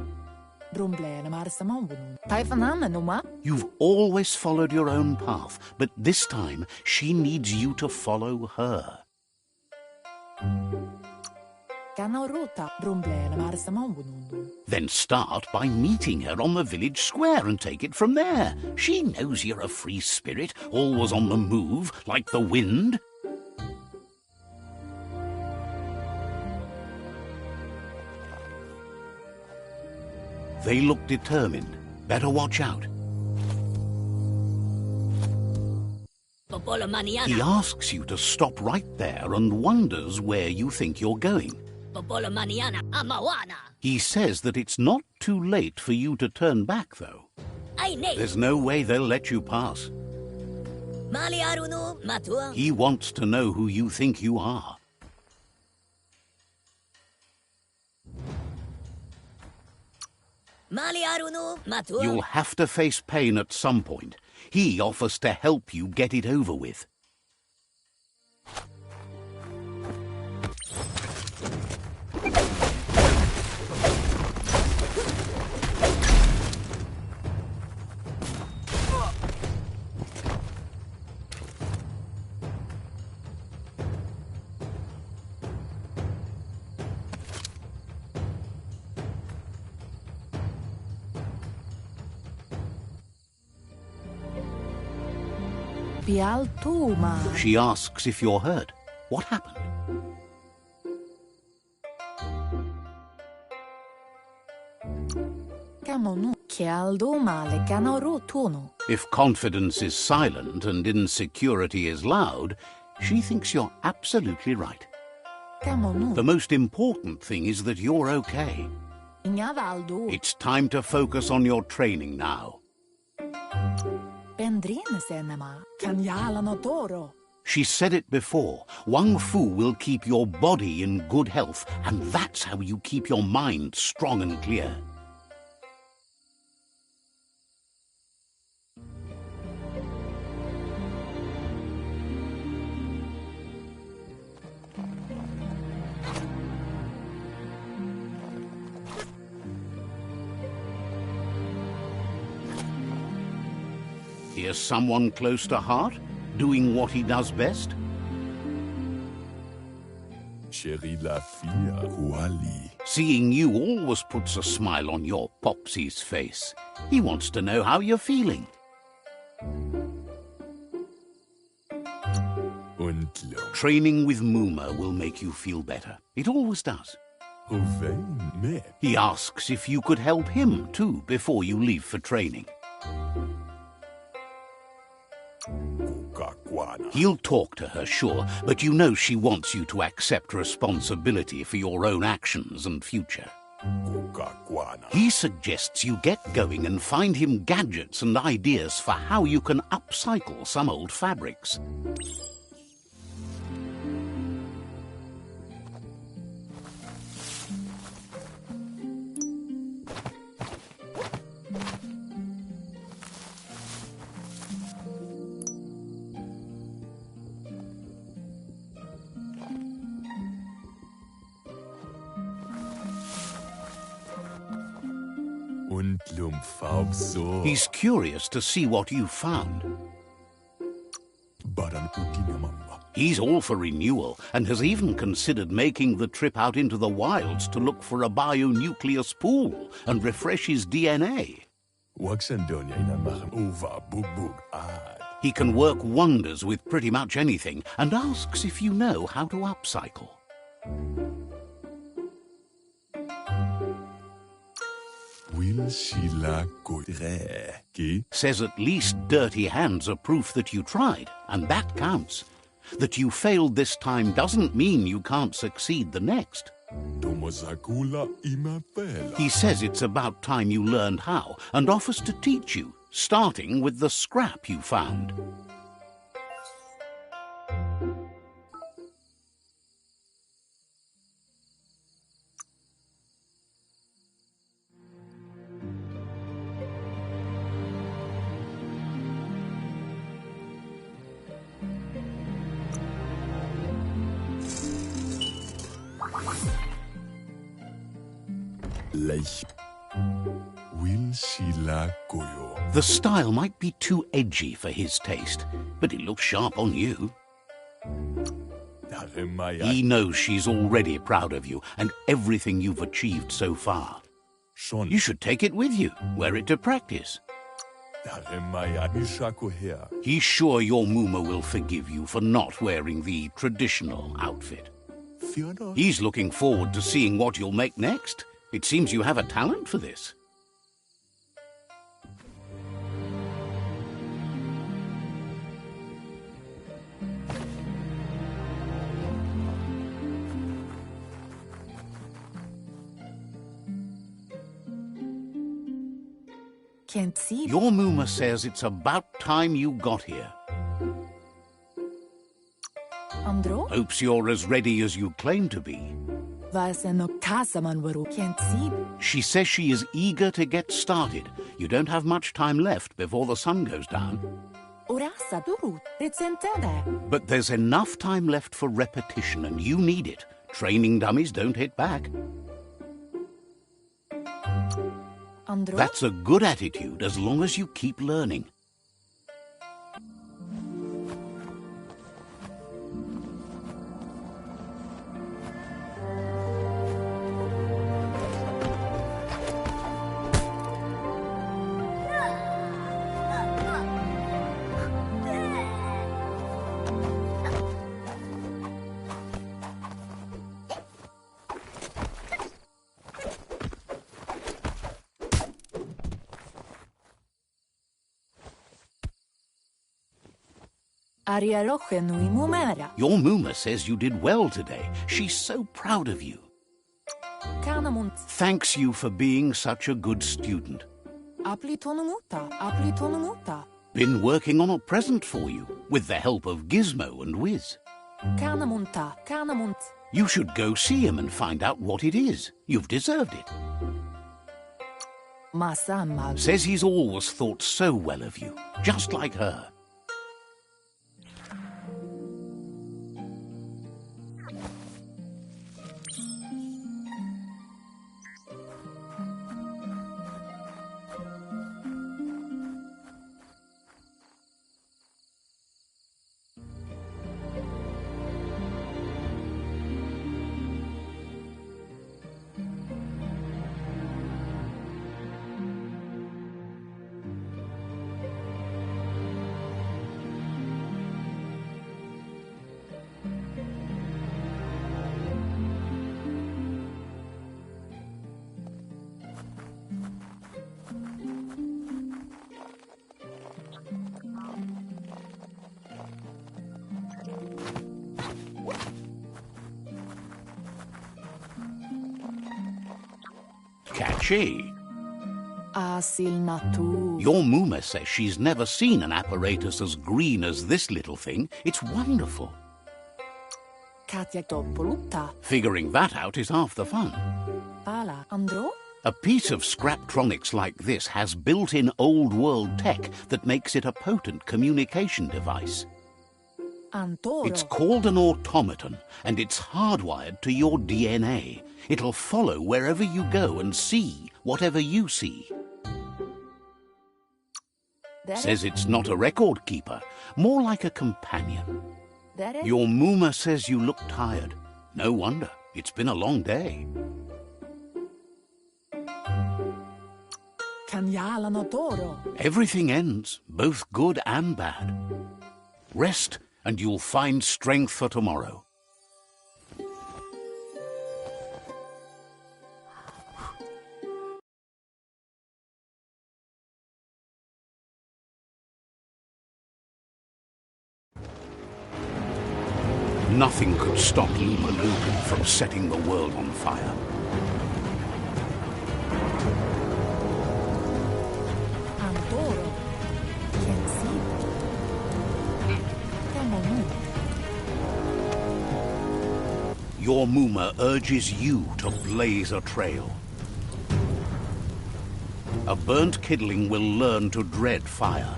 S1: You've always followed your own path, but this time she needs you to follow her. Then start by meeting her on the village square and take it from there. She knows you're a free spirit, always on the move, like the wind. They look determined. Better watch out. He asks you to stop right there and wonders where you think you're going. He says that it's not too late for you to turn back, though. There's no way they'll let you pass. He wants to know who you think you are. You'll have to face pain at some point. He offers to help you get it over with. She asks if you're hurt. What happened? If confidence is silent and insecurity is loud, she thinks you're absolutely right. The most important thing is that you're okay. It's time to focus on your training now. She said it before. Wang Fu will keep your body in good health, and that's how you keep your mind strong and clear. Here's someone close to heart, doing what he does best.
S6: Chérie la fille, Kuali.
S1: Seeing you always puts a smile on your Popsy's face. He wants to know how you're feeling.
S6: Untlo.
S1: Training with Muma will make you feel better. It always does.
S6: Ruvain me.
S1: He asks if you could help him, too, before you leave for training.
S6: Kukakwana.
S1: He'll talk to her, sure, but you know she wants you to accept responsibility for your own actions and future.
S6: Kukakwana.
S1: He suggests you get going and find him gadgets and ideas for how you can upcycle some old fabrics.
S6: Untlum faubso.
S1: He's curious to see what you found.
S6: Baran utinamamba.
S1: He's all for renewal and has even considered making the trip out into the wilds to look for a bionucleus pool and refresh his DNA.
S6: Waxandonia inamachem uva bug ad.
S1: He can work wonders with pretty much anything and asks if you know how to upcycle.
S6: Will she la godre? Ki?
S1: Says at least dirty hands are proof that you tried, and that counts. That you failed this time doesn't mean you can't succeed the next.
S6: Tomozakula imapela.
S1: He says it's about time you learned how and offers to teach you, starting with the scrap you found.
S6: Lech. Will she la goyo?
S1: The style might be too edgy for his taste, but it looks sharp on you.
S6: Daremaya.
S1: He knows she's already proud of you and everything you've achieved so far.
S6: Shon.
S1: You should take it with you, wear it to practice.
S6: Daremaya mishako here.
S1: He's sure your Muma will forgive you for not wearing the traditional outfit.
S6: Fiona.
S1: He's looking forward to seeing what you'll make next. It seems you have a talent for this.
S7: Can't see.
S1: Your Muma says it's about time you got here.
S7: Andro?
S1: Hopes you're as ready as you claim to be.
S7: Can't see.
S1: She says she is eager to get started. You don't have much time left before the sun goes down. But there's enough time left for repetition, and you need it. Training dummies don't hit back.
S7: Andro?
S1: That's a good attitude as long as you keep learning. Your Muma says you did well today. She's so proud of you. Thanks you for being such a good student. Been working on a present for you, with the help of Gizmo and Wiz. You should go see him and find out what it is. You've deserved it. Says he's always thought so well of you, just like her. Chi.
S7: Asil natu.
S1: Your Muma says she's never seen an apparatus as green as this little thing. It's wonderful.
S7: Katjagtopolutta.
S1: Figuring that out is half the fun.
S7: Pala. Andro?
S1: A piece of Scraptronics like this has built-in old-world tech that makes it a potent communication device.
S7: Antoro.
S1: It's called an automaton, and it's hardwired to your DNA. It'll follow wherever you go and see whatever you see. Says it's not a record keeper, more like a companion. Your Muma says you look tired. No wonder. It's been a long day.
S7: Kanyala notoro.
S1: Everything ends, both good and bad. Rest, and you'll find strength for tomorrow. Nothing could stop Lupa Lupin from setting the world on fire.
S7: Antoro. Kensi. Temonu.
S1: Your Muma urges you to blaze a trail. A burnt kidling will learn to dread fire.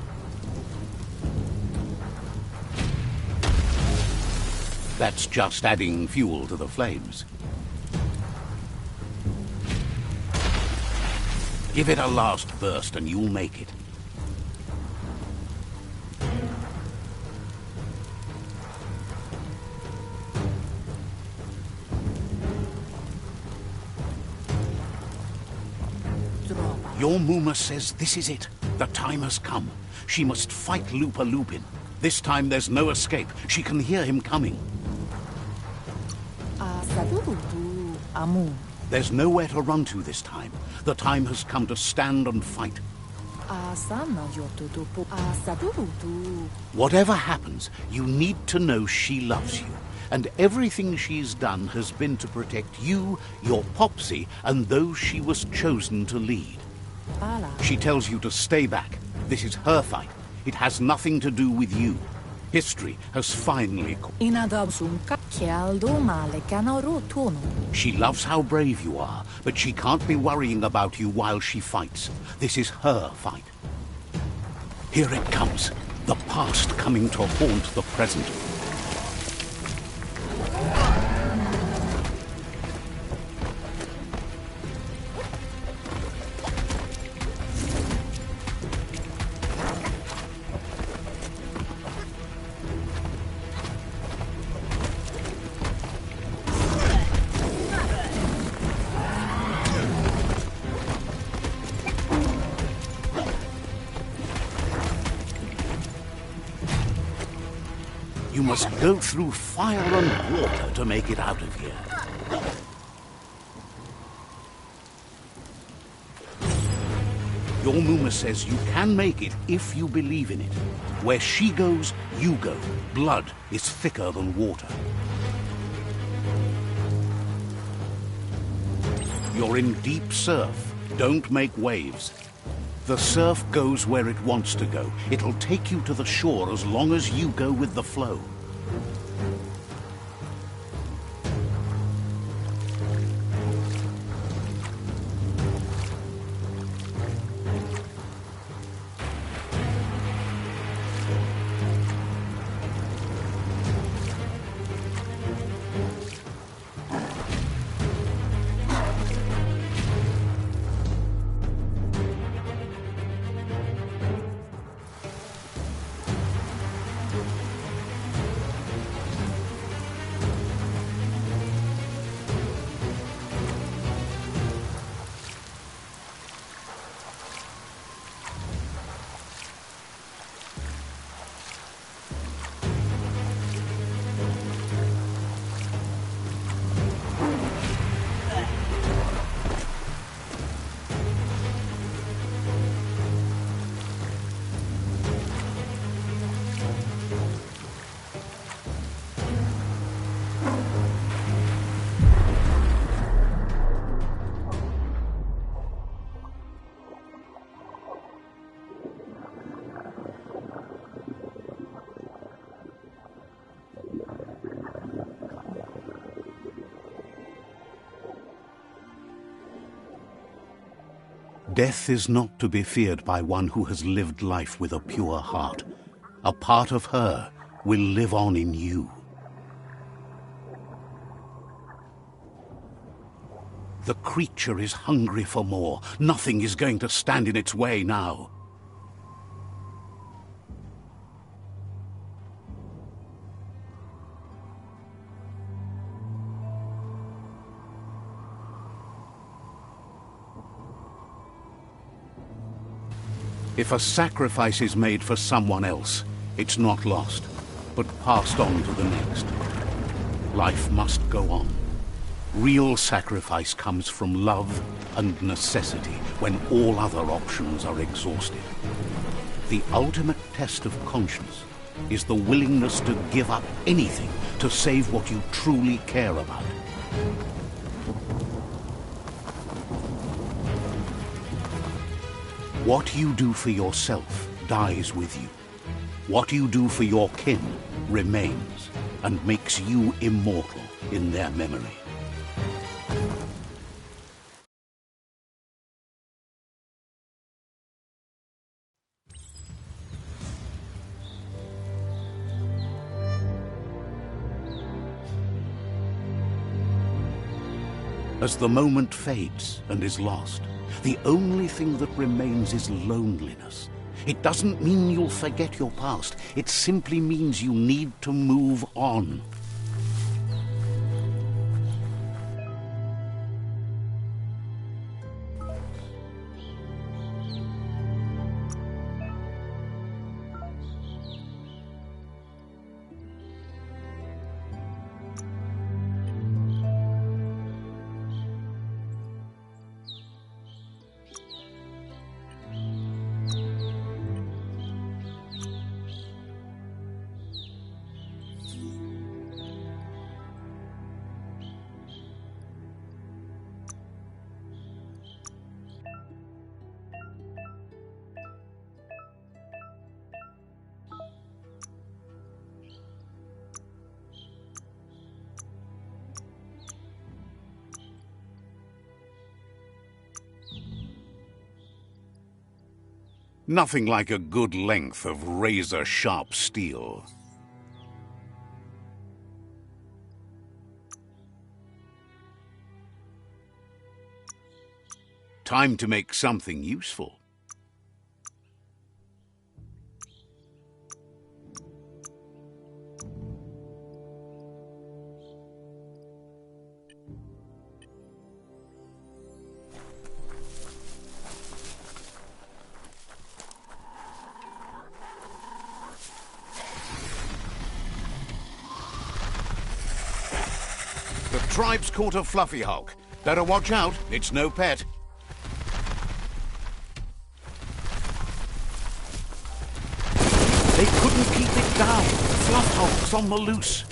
S1: That's just adding fuel to the flames. Give it a last burst and you'll make it. Your Muma says this is it. The time has come. She must fight Lupa Lupin. This time there's no escape. She can hear him coming.
S7: Asadurutu. Amu.
S1: There's nowhere to run to this time. The time has come to stand and fight.
S7: Asana yotutupu. Asadurutu.
S1: Whatever happens, you need to know she loves you. And everything she's done has been to protect you, your Popsy, and those she was chosen to lead.
S7: Pala.
S1: She tells you to stay back. This is her fight. It has nothing to do with you. History has finally...
S7: Inadabsunka. Kialdo male kanoro tono.
S1: She loves how brave you are, but she can't be worrying about you while she fights. This is her fight. Here it comes. The past coming to haunt the present. You must go through fire and water to make it out of here. Your Muma says you can make it if you believe in it. Where she goes, you go. Blood is thicker than water. You're in deep surf. Don't make waves. The surf goes where it wants to go. It'll take you to the shore as long as you go with the flow. Death is not to be feared by one who has lived life with a pure heart. A part of her will live on in you. The creature is hungry for more. Nothing is going to stand in its way now. If a sacrifice is made for someone else, it's not lost, but passed on to the next. Life must go on. Real sacrifice comes from love and necessity when all other options are exhausted. The ultimate test of conscience is the willingness to give up anything to save what you truly care about. What you do for yourself dies with you. What you do for your kin remains and makes you immortal in their memory. As the moment fades and is lost, the only thing that remains is loneliness. It doesn't mean you'll forget your past. It simply means you need to move on. Nothing like a good length of razor-sharp steel. Time to make something useful. The tribe's caught a fluffy hulk. Better watch out, it's no pet. They couldn't keep it down. Fluff hulk's on the loose.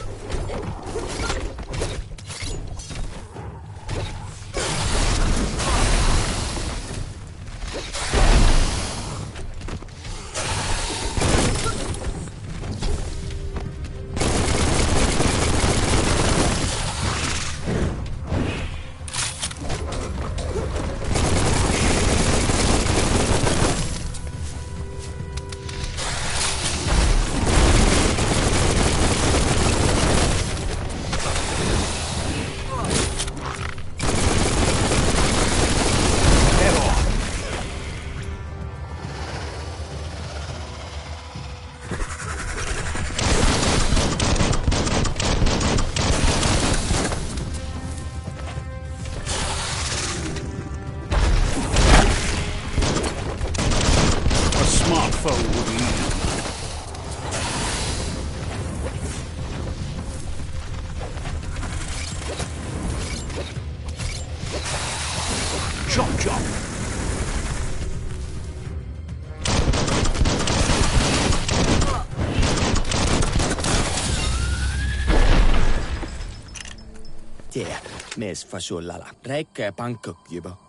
S1: Chop, chop.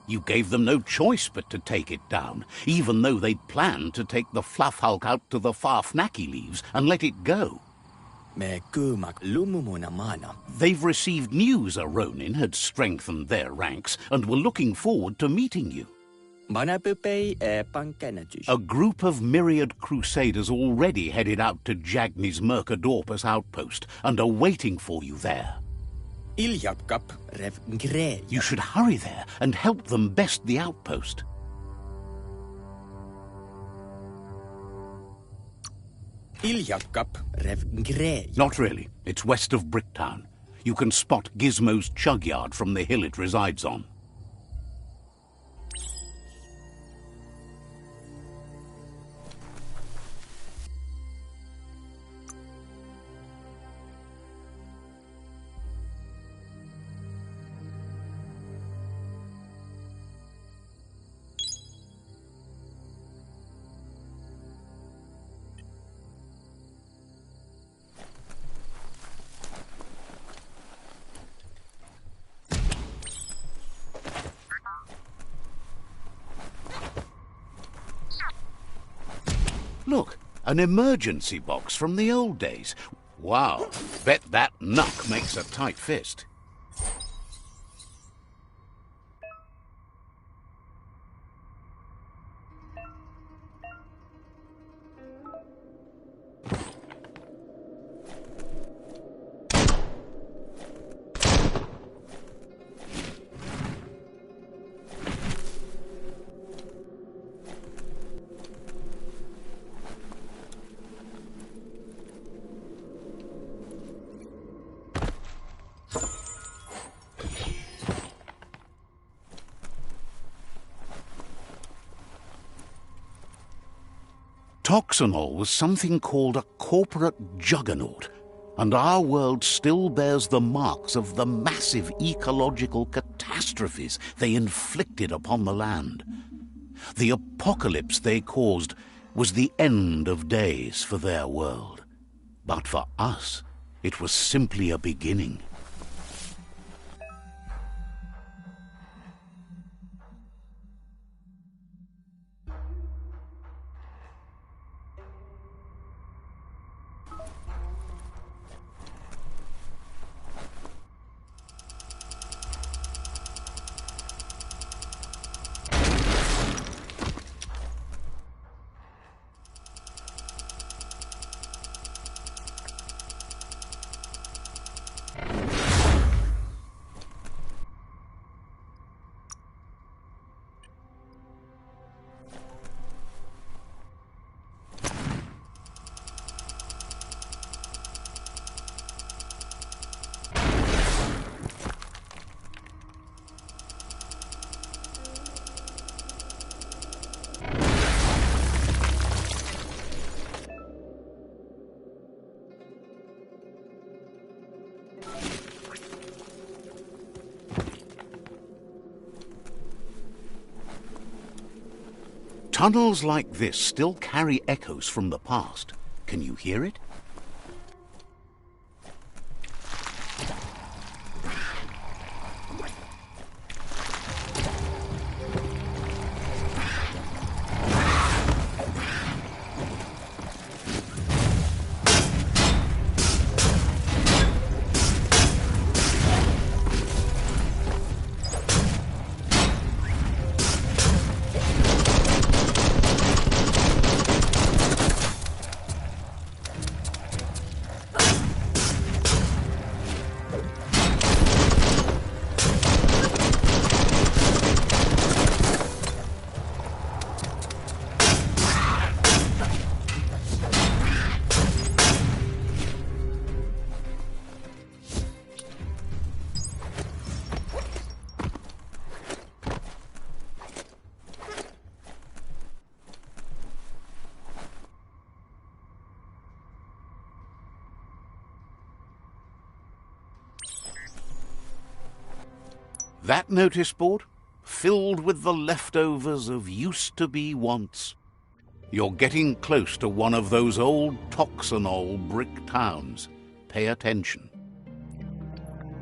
S1: You gave them no choice but to take it down, even though they'd planned to take the Fluff Hulk out to the far Fnacky leaves and let it go. They've received news a Ronin had strengthened their ranks and were looking forward to meeting you. A group of myriad crusaders already headed out to Jagni's Mercadorpus outpost and are waiting for you there. You should hurry there and help them best the outpost. Not really. It's west of Bricktown. You can spot Gizmo's chug yard from the hill it resides on. Look, an emergency box from the old days. Wow, bet that knuck makes a tight fist. Toxanol was something called a corporate juggernaut, and our world still bears the marks of the massive ecological catastrophes they inflicted upon the land. The apocalypse they caused was the end of days for their world. But for us, it was simply a beginning. Tunnels like this still carry echoes from the past. Can you hear it? That notice board? Filled with the leftovers of used-to-be wants. You're getting close to one of those old Toxanol brick towns. Pay attention.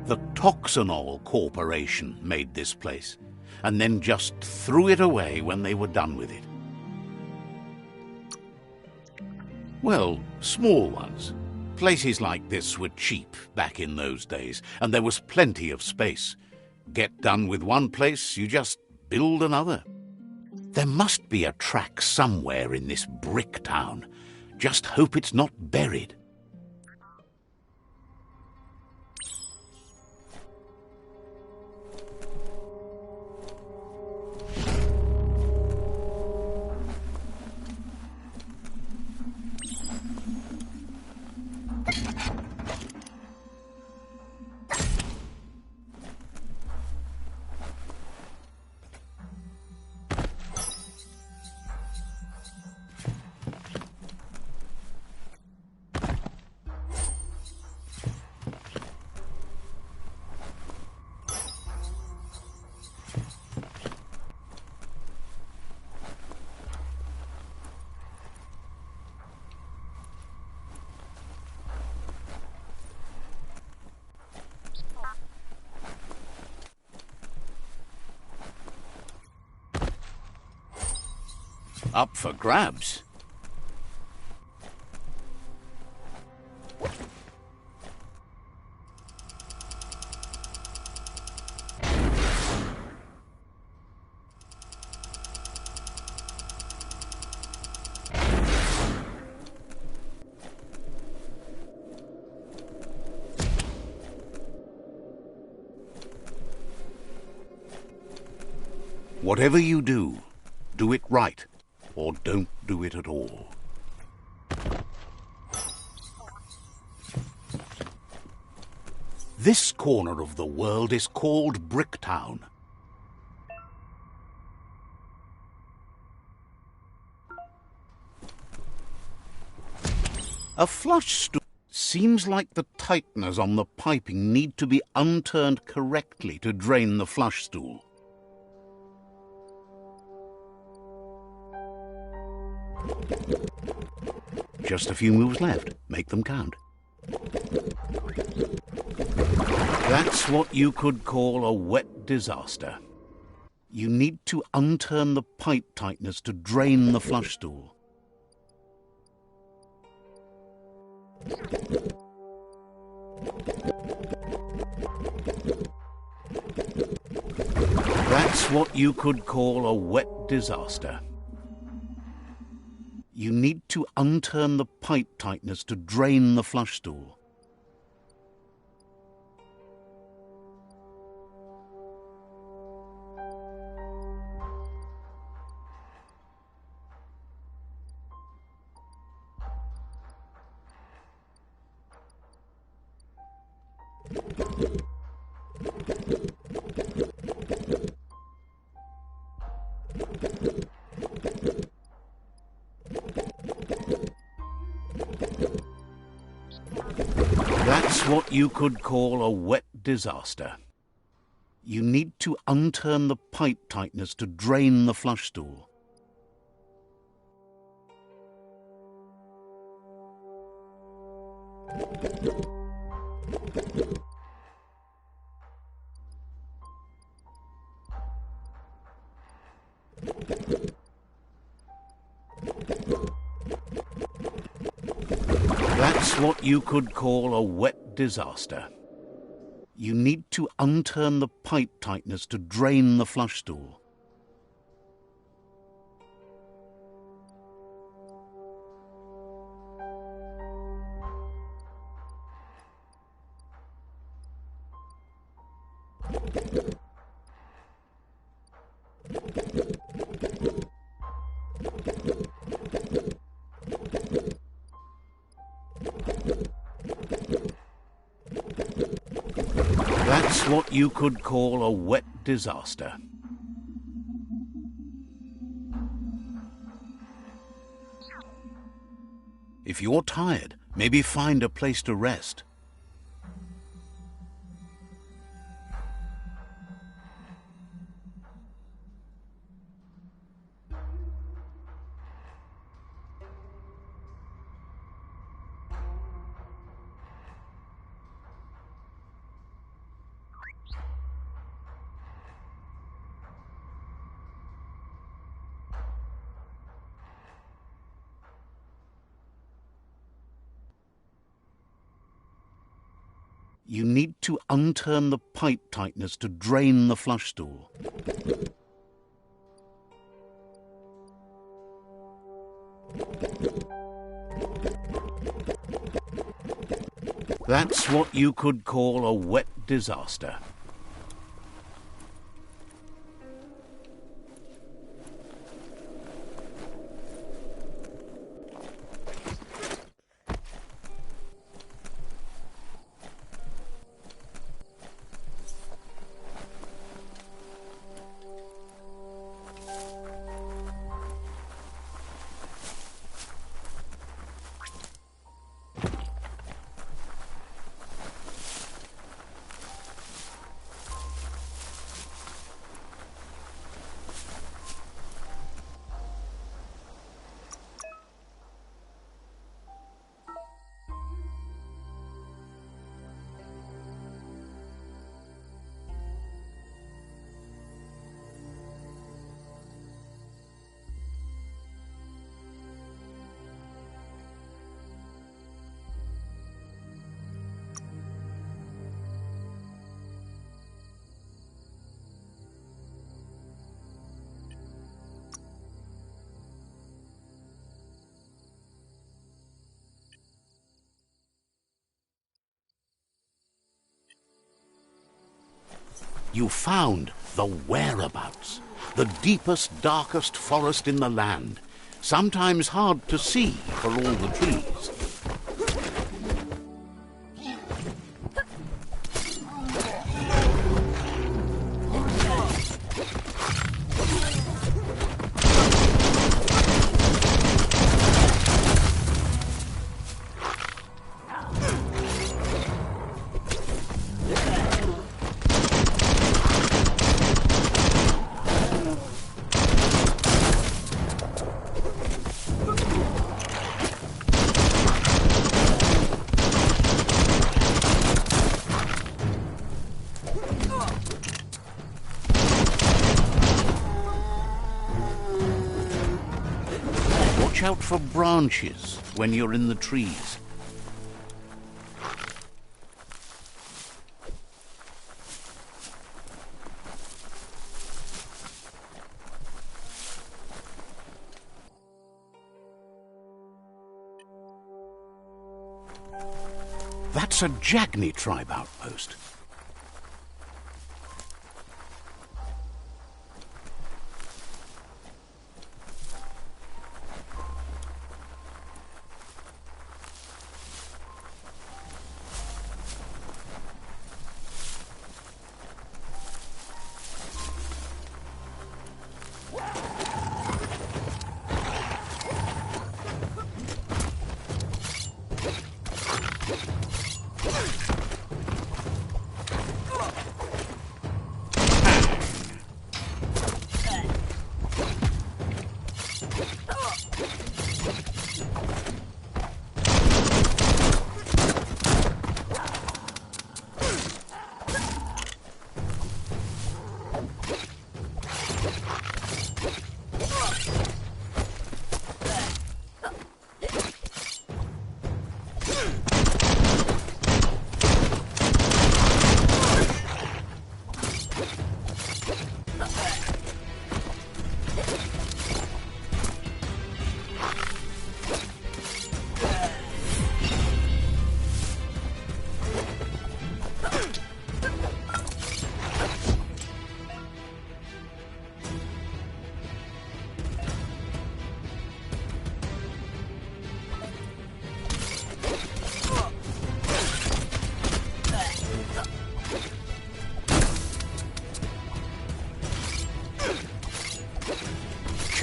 S1: The Toxanol Corporation made this place, and then just threw it away when they were done with it. Well, small ones. Places like this were cheap back in those days, and there was plenty of space. Get done with one place, you just build another. There must be a track somewhere in this brick town. Just hope it's not buried. Up for grabs. Whatever you do, do it right, or don't do it at all. This corner of the world is called Bricktown. A flush stool. Seems like the tighteners on the piping need to be unturned correctly to drain the flush stool. Just a few moves left. Make them count. That's what you could call a wet disaster. You need to unturn the pipe tighteners to drain the flush stool. That's what you could call a wet disaster. You need to unturn the pipe tighteners to drain the flush stool. That's what you could call a wet disaster. You need to unturn the pipe tighteners to drain the flush stool. That's what you could call a wet disaster. You need to unturn the pipe tighteners to drain the flush stool. That's what you could call a wet disaster. If you're tired, maybe find a place to rest. You need to unturn the pipe tighteners to drain the flush stool. That's what you could call a wet disaster. You found the whereabouts, the deepest, darkest forest in the land, sometimes hard to see for all the trees. Watch out for branches when you're in the trees. That's a Jagni tribe outpost.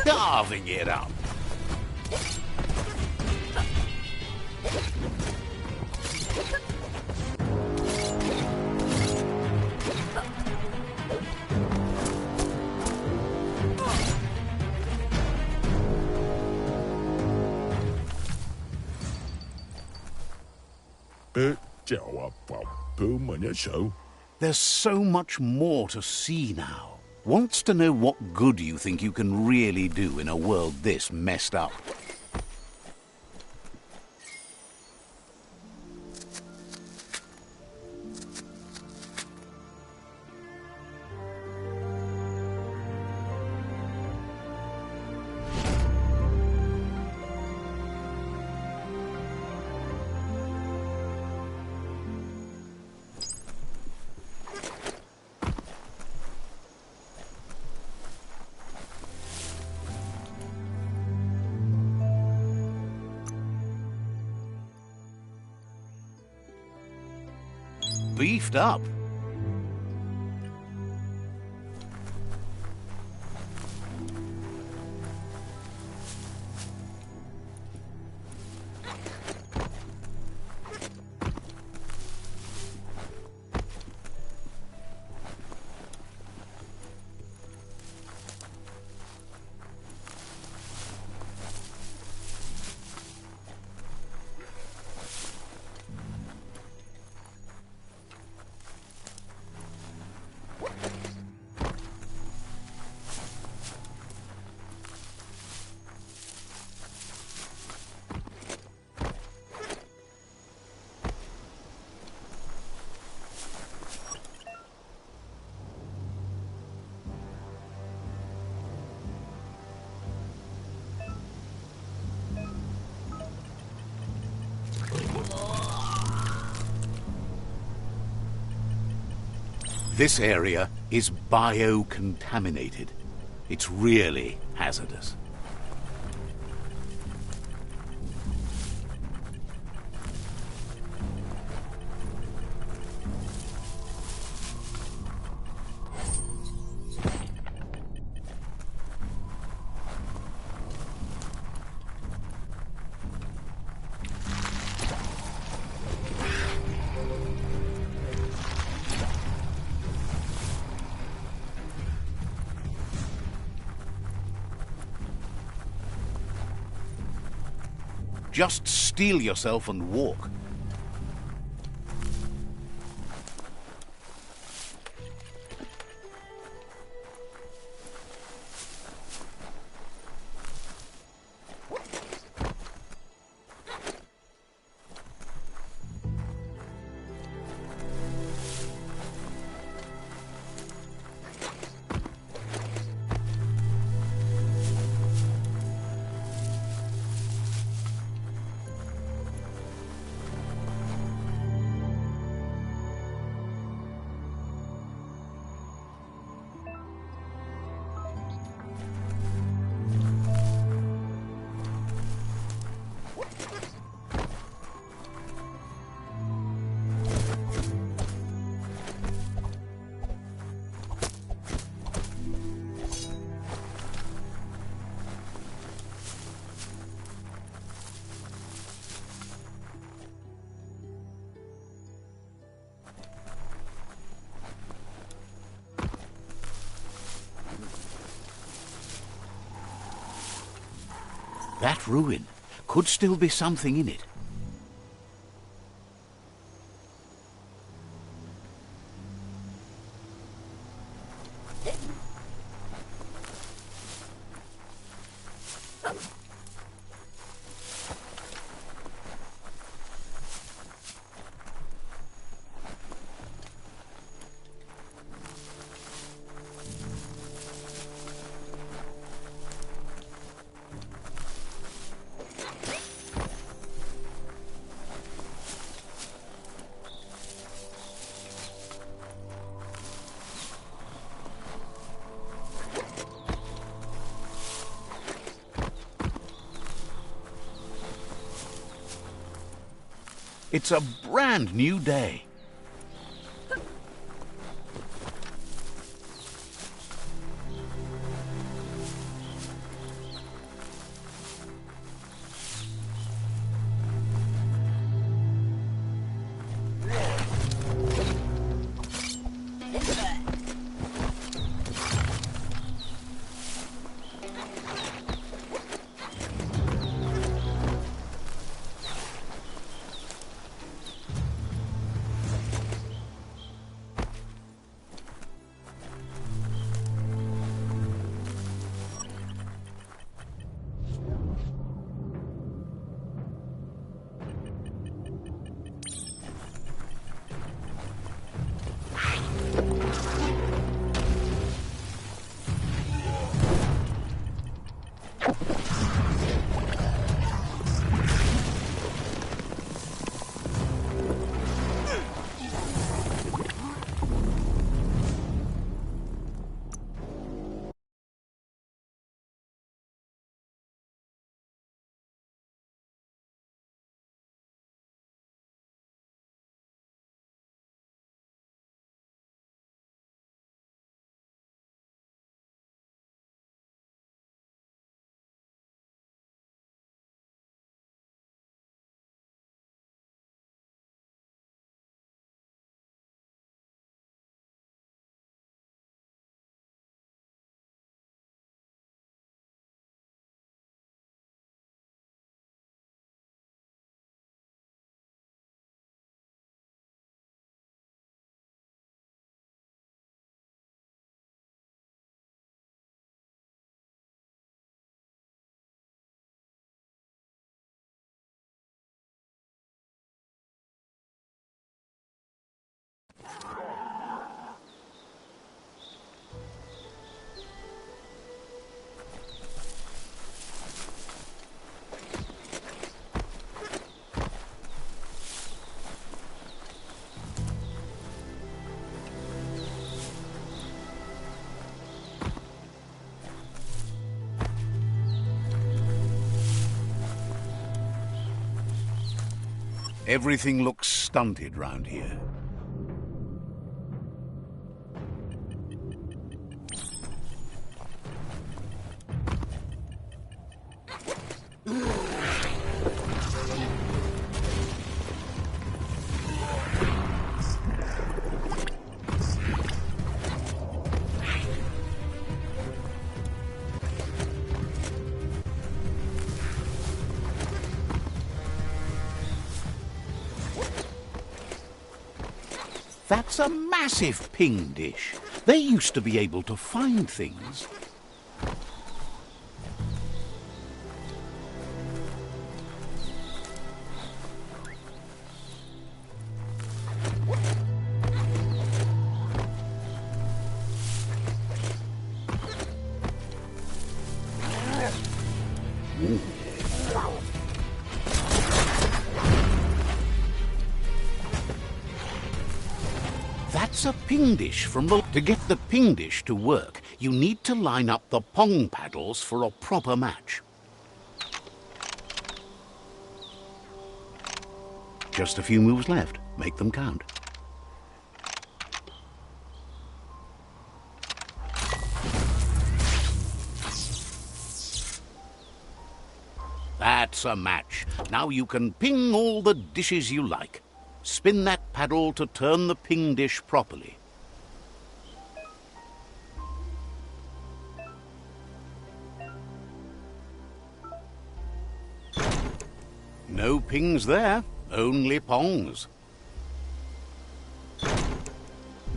S1: Carving it up. There's so much more to see now. Wants to know what good you think you can really do in a world this messed up. beefed up. This area is biocontaminated. It's really hazardous. Just steel yourself and walk. That ruin could still be something in it. It's a brand new day. Everything looks stunted round here. That's a massive ping dish. They used to be able to find things. That's a ping dish from the... To get the ping dish to work, you need to line up the pong paddles for a proper match. Just a few moves left. Make them count. That's a match. Now you can ping all the dishes you like. Spin that paddle to turn the ping dish properly. No pings there, only pongs.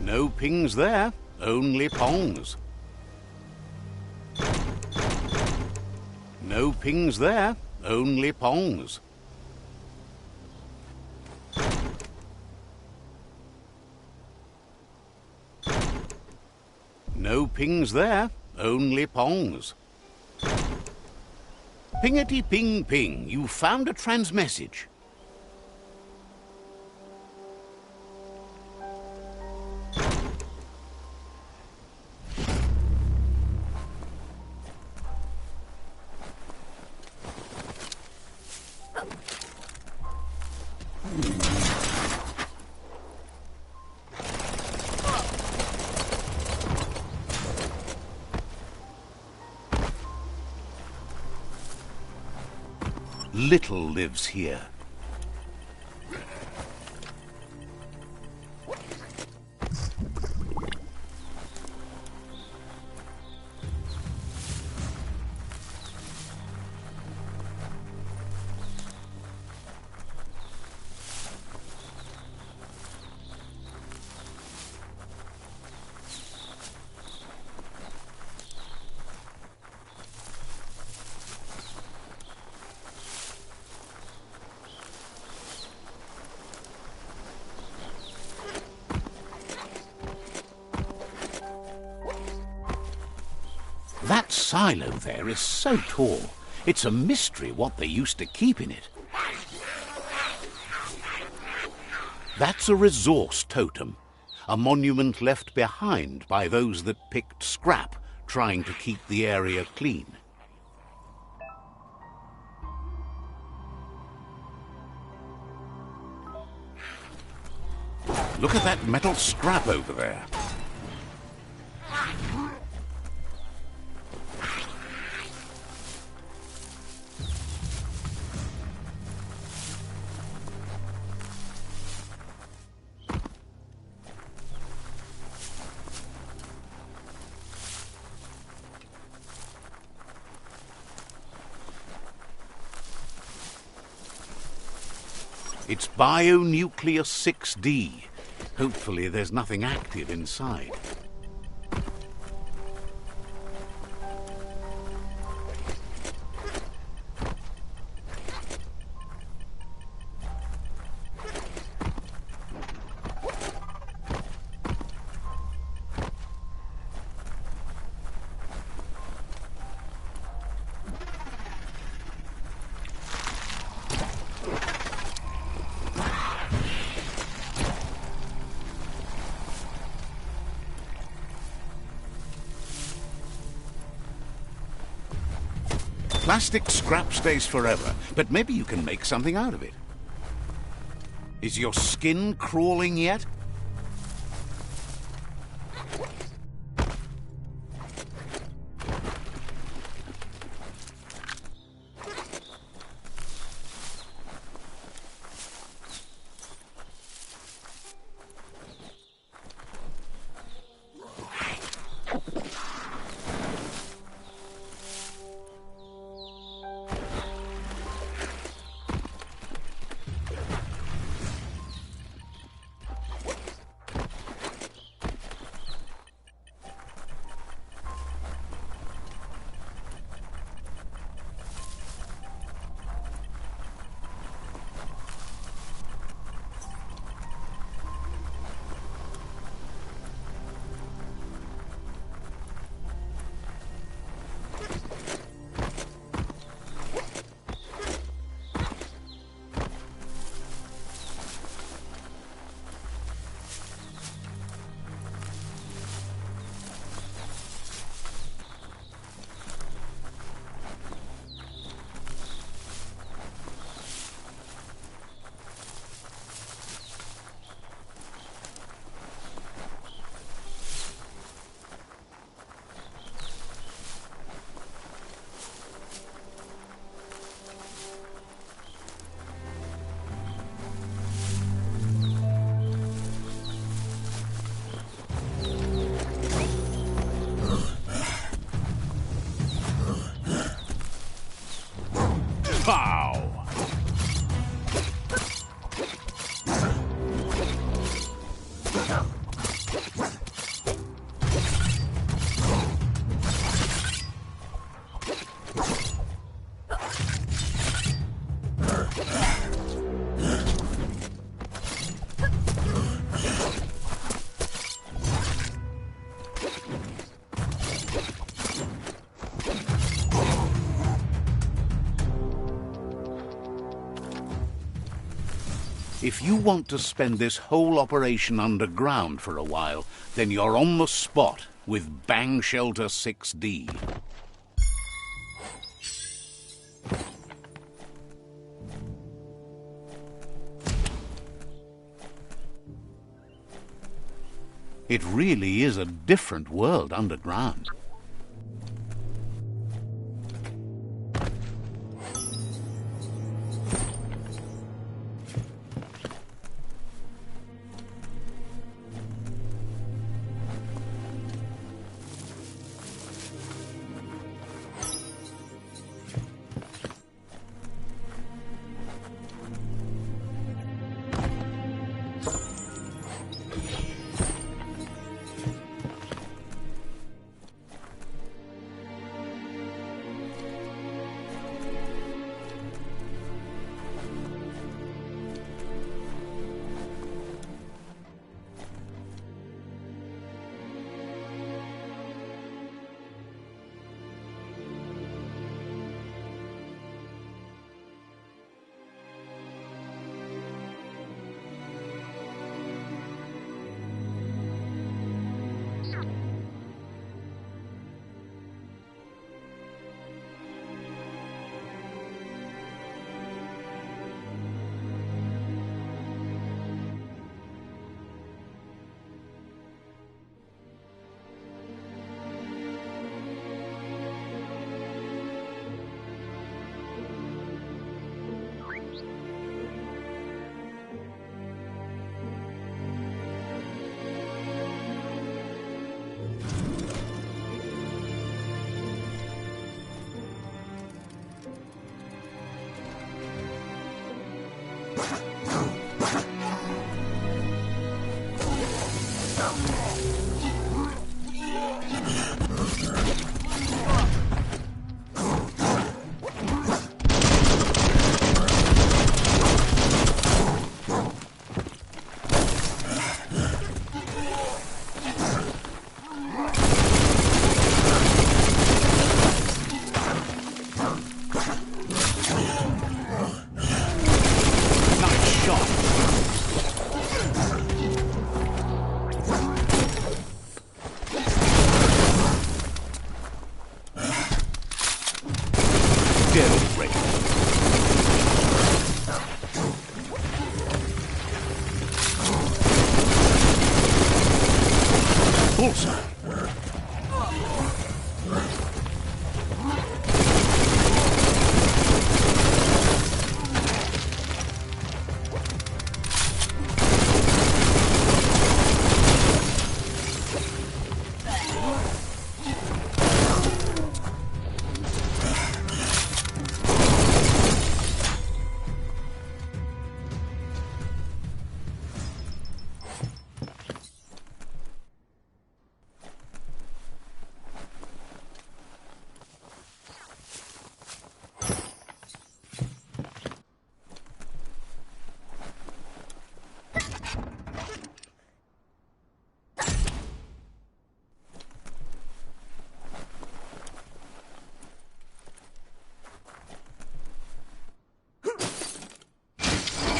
S1: No pings there, only pongs. No pings there, only pongs. No pings there, only pongs. Pingety ping ping, you found a transmessage. Little lives here. That silo there is so tall. It's a mystery what they used to keep in it. That's a resource totem, a monument left behind by those that picked scrap, trying to keep the area clean. Look at that metal scrap over there. It's Bionucleus 6D. Hopefully there's nothing active inside. Plastic scrap stays forever, but maybe you can make something out of it. Is your skin crawling yet? Pow! If you want to spend this whole operation underground for a while, then you're on the spot with Bang Shelter 6D. It really is a different world underground. also.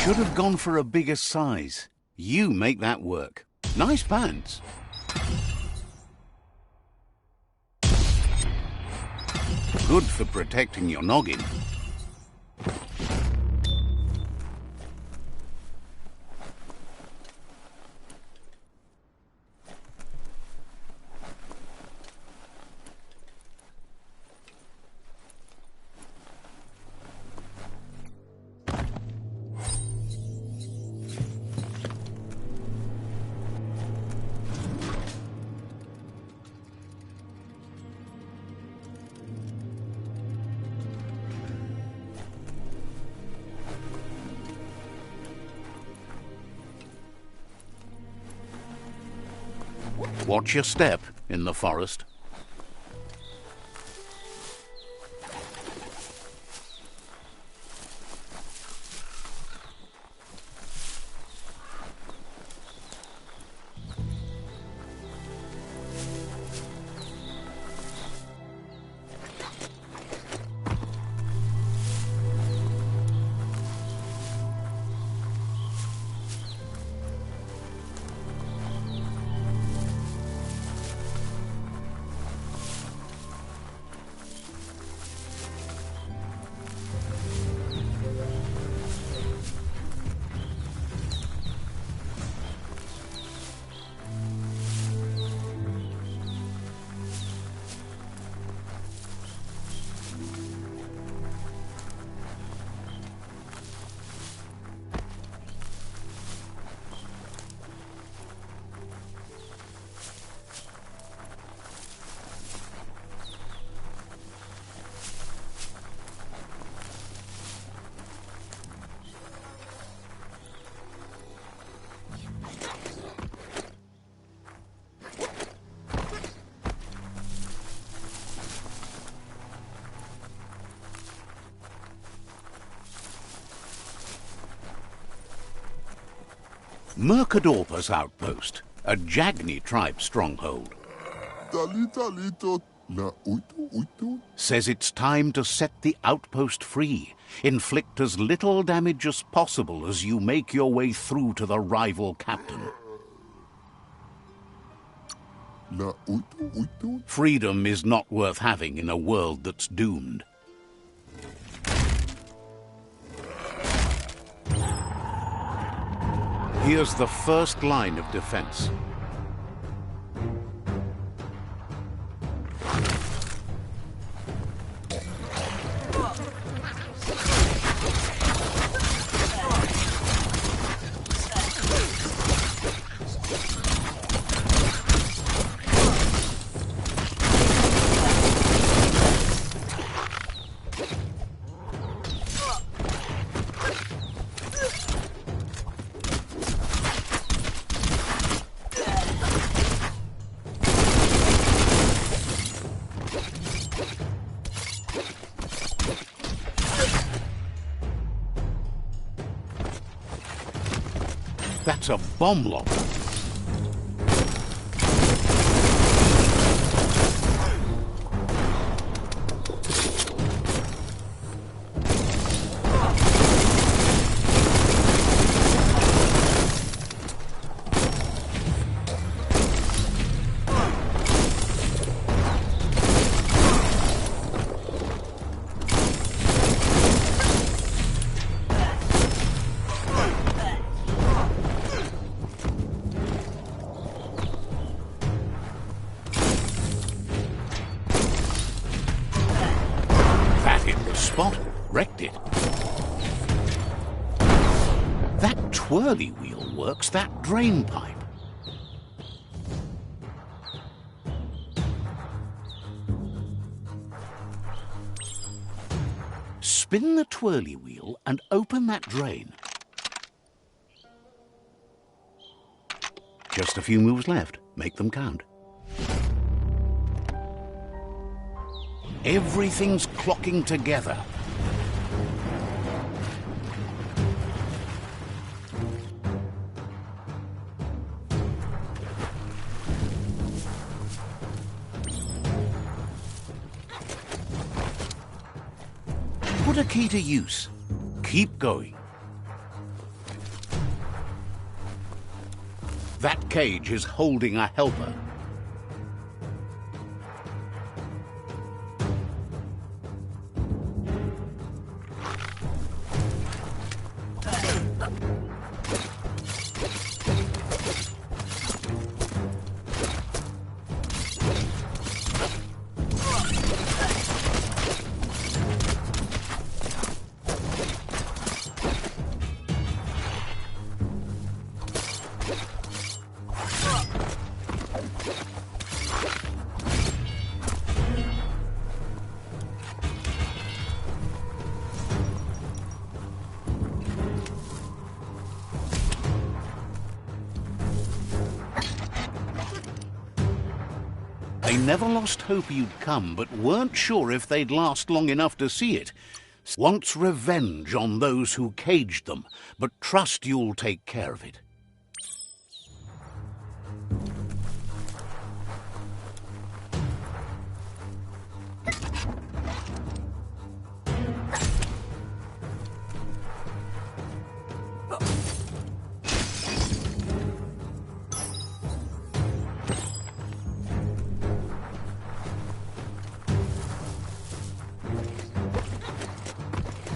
S1: Should have gone for a bigger size. You make that work. Nice pants. Good for protecting your noggin. Watch your step in the forest. Mercadorpa's outpost, a Jagni tribe stronghold. Says it's time to set the outpost free. Inflict as little damage as possible as you make your way through to the rival captain. Freedom is not worth having in a world that's doomed. Here's the first line of defense. That's a bomb lock. twirly wheel works that drain pipe. Spin the twirly wheel and open that drain. Just a few moves left. Make them count. Everything's clocking together. Put a key to use. Keep going. That cage is holding a helper. They never lost hope you'd come, but weren't sure if they'd last long enough to see it. Wants revenge on those who caged them, but trust you'll take care of it.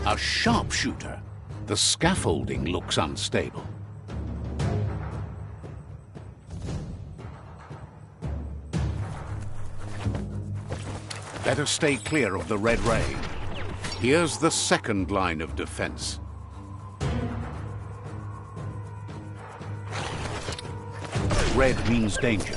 S1: A sharpshooter. The scaffolding looks unstable. Better stay clear of the red ray. Here's the second line of defense. Red means danger.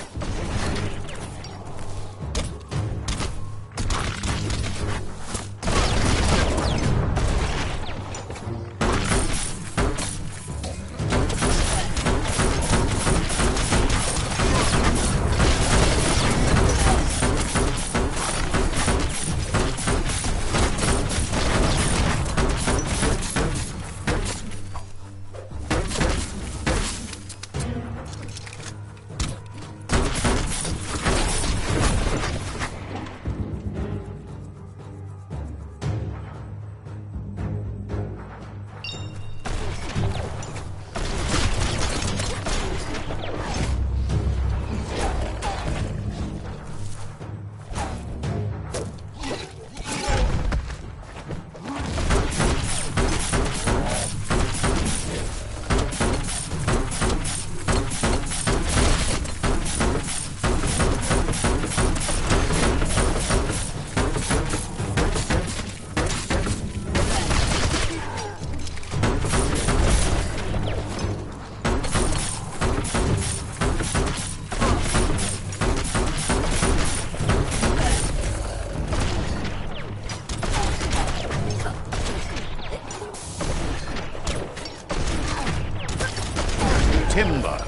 S1: Timber.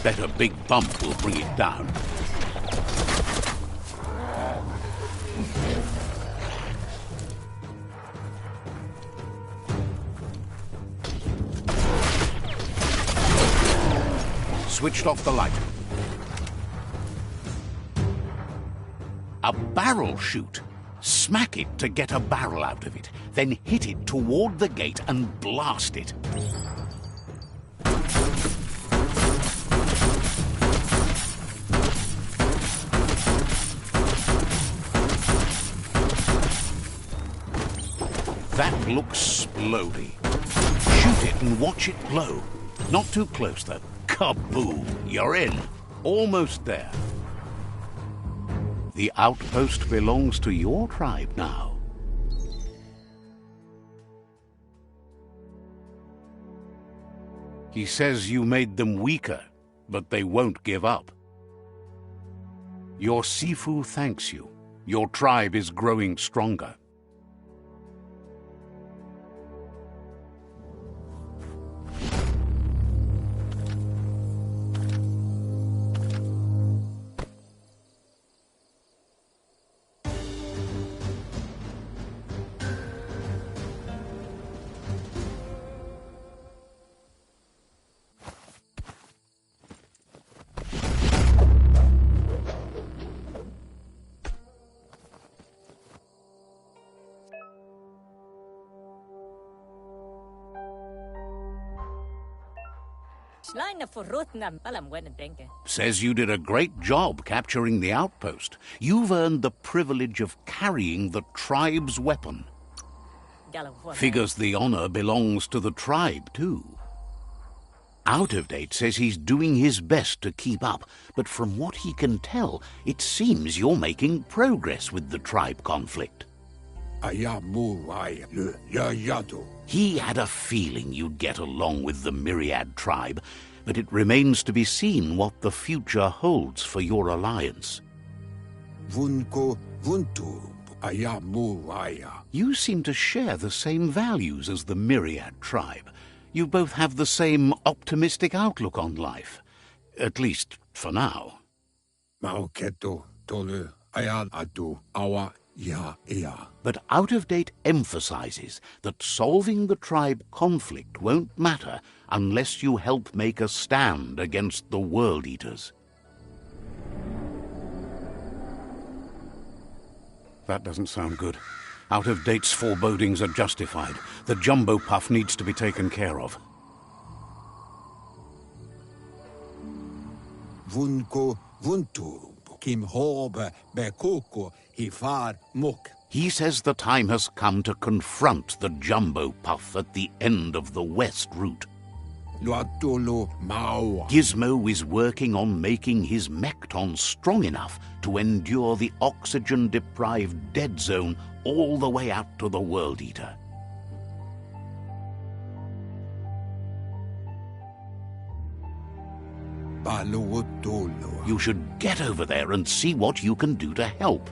S1: Bet a big bump will bring it down. Switched off the light. A barrel shoot. Smack it to get a barrel out of it, then hit it toward the gate and blast it. That looks splody. Shoot it and watch it blow. Not too close, though. Kaboom! You're in. Almost there. The outpost belongs to your tribe now. He says you made them weaker, but they won't give up. Your Sifu thanks you. Your tribe is growing stronger. Says you did a great job capturing the outpost. You've earned the privilege of carrying the tribe's weapon. Figures the honor belongs to the tribe, too. Out of Date says he's doing his best to keep up, but from what he can tell, it seems you're making progress with the tribe conflict. He had a feeling you'd get along with the Myriad tribe, but it remains to be seen what the future holds for your alliance. You seem to share the same values as the Myriad tribe. You both have the same optimistic outlook on life. At least, for now. But Out of Date emphasizes that solving the tribe conflict won't matter unless you help make a stand against the World Eaters. That doesn't sound good. Out of Date's forebodings are justified. The jumbo puff needs to be taken care of. He says the time has come to confront the jumbo puff at the end of the west route. Gizmo is working on making his Mekton strong enough to endure the oxygen-deprived dead zone all the way out to the World Eater. You should get over there and see what you can do to help.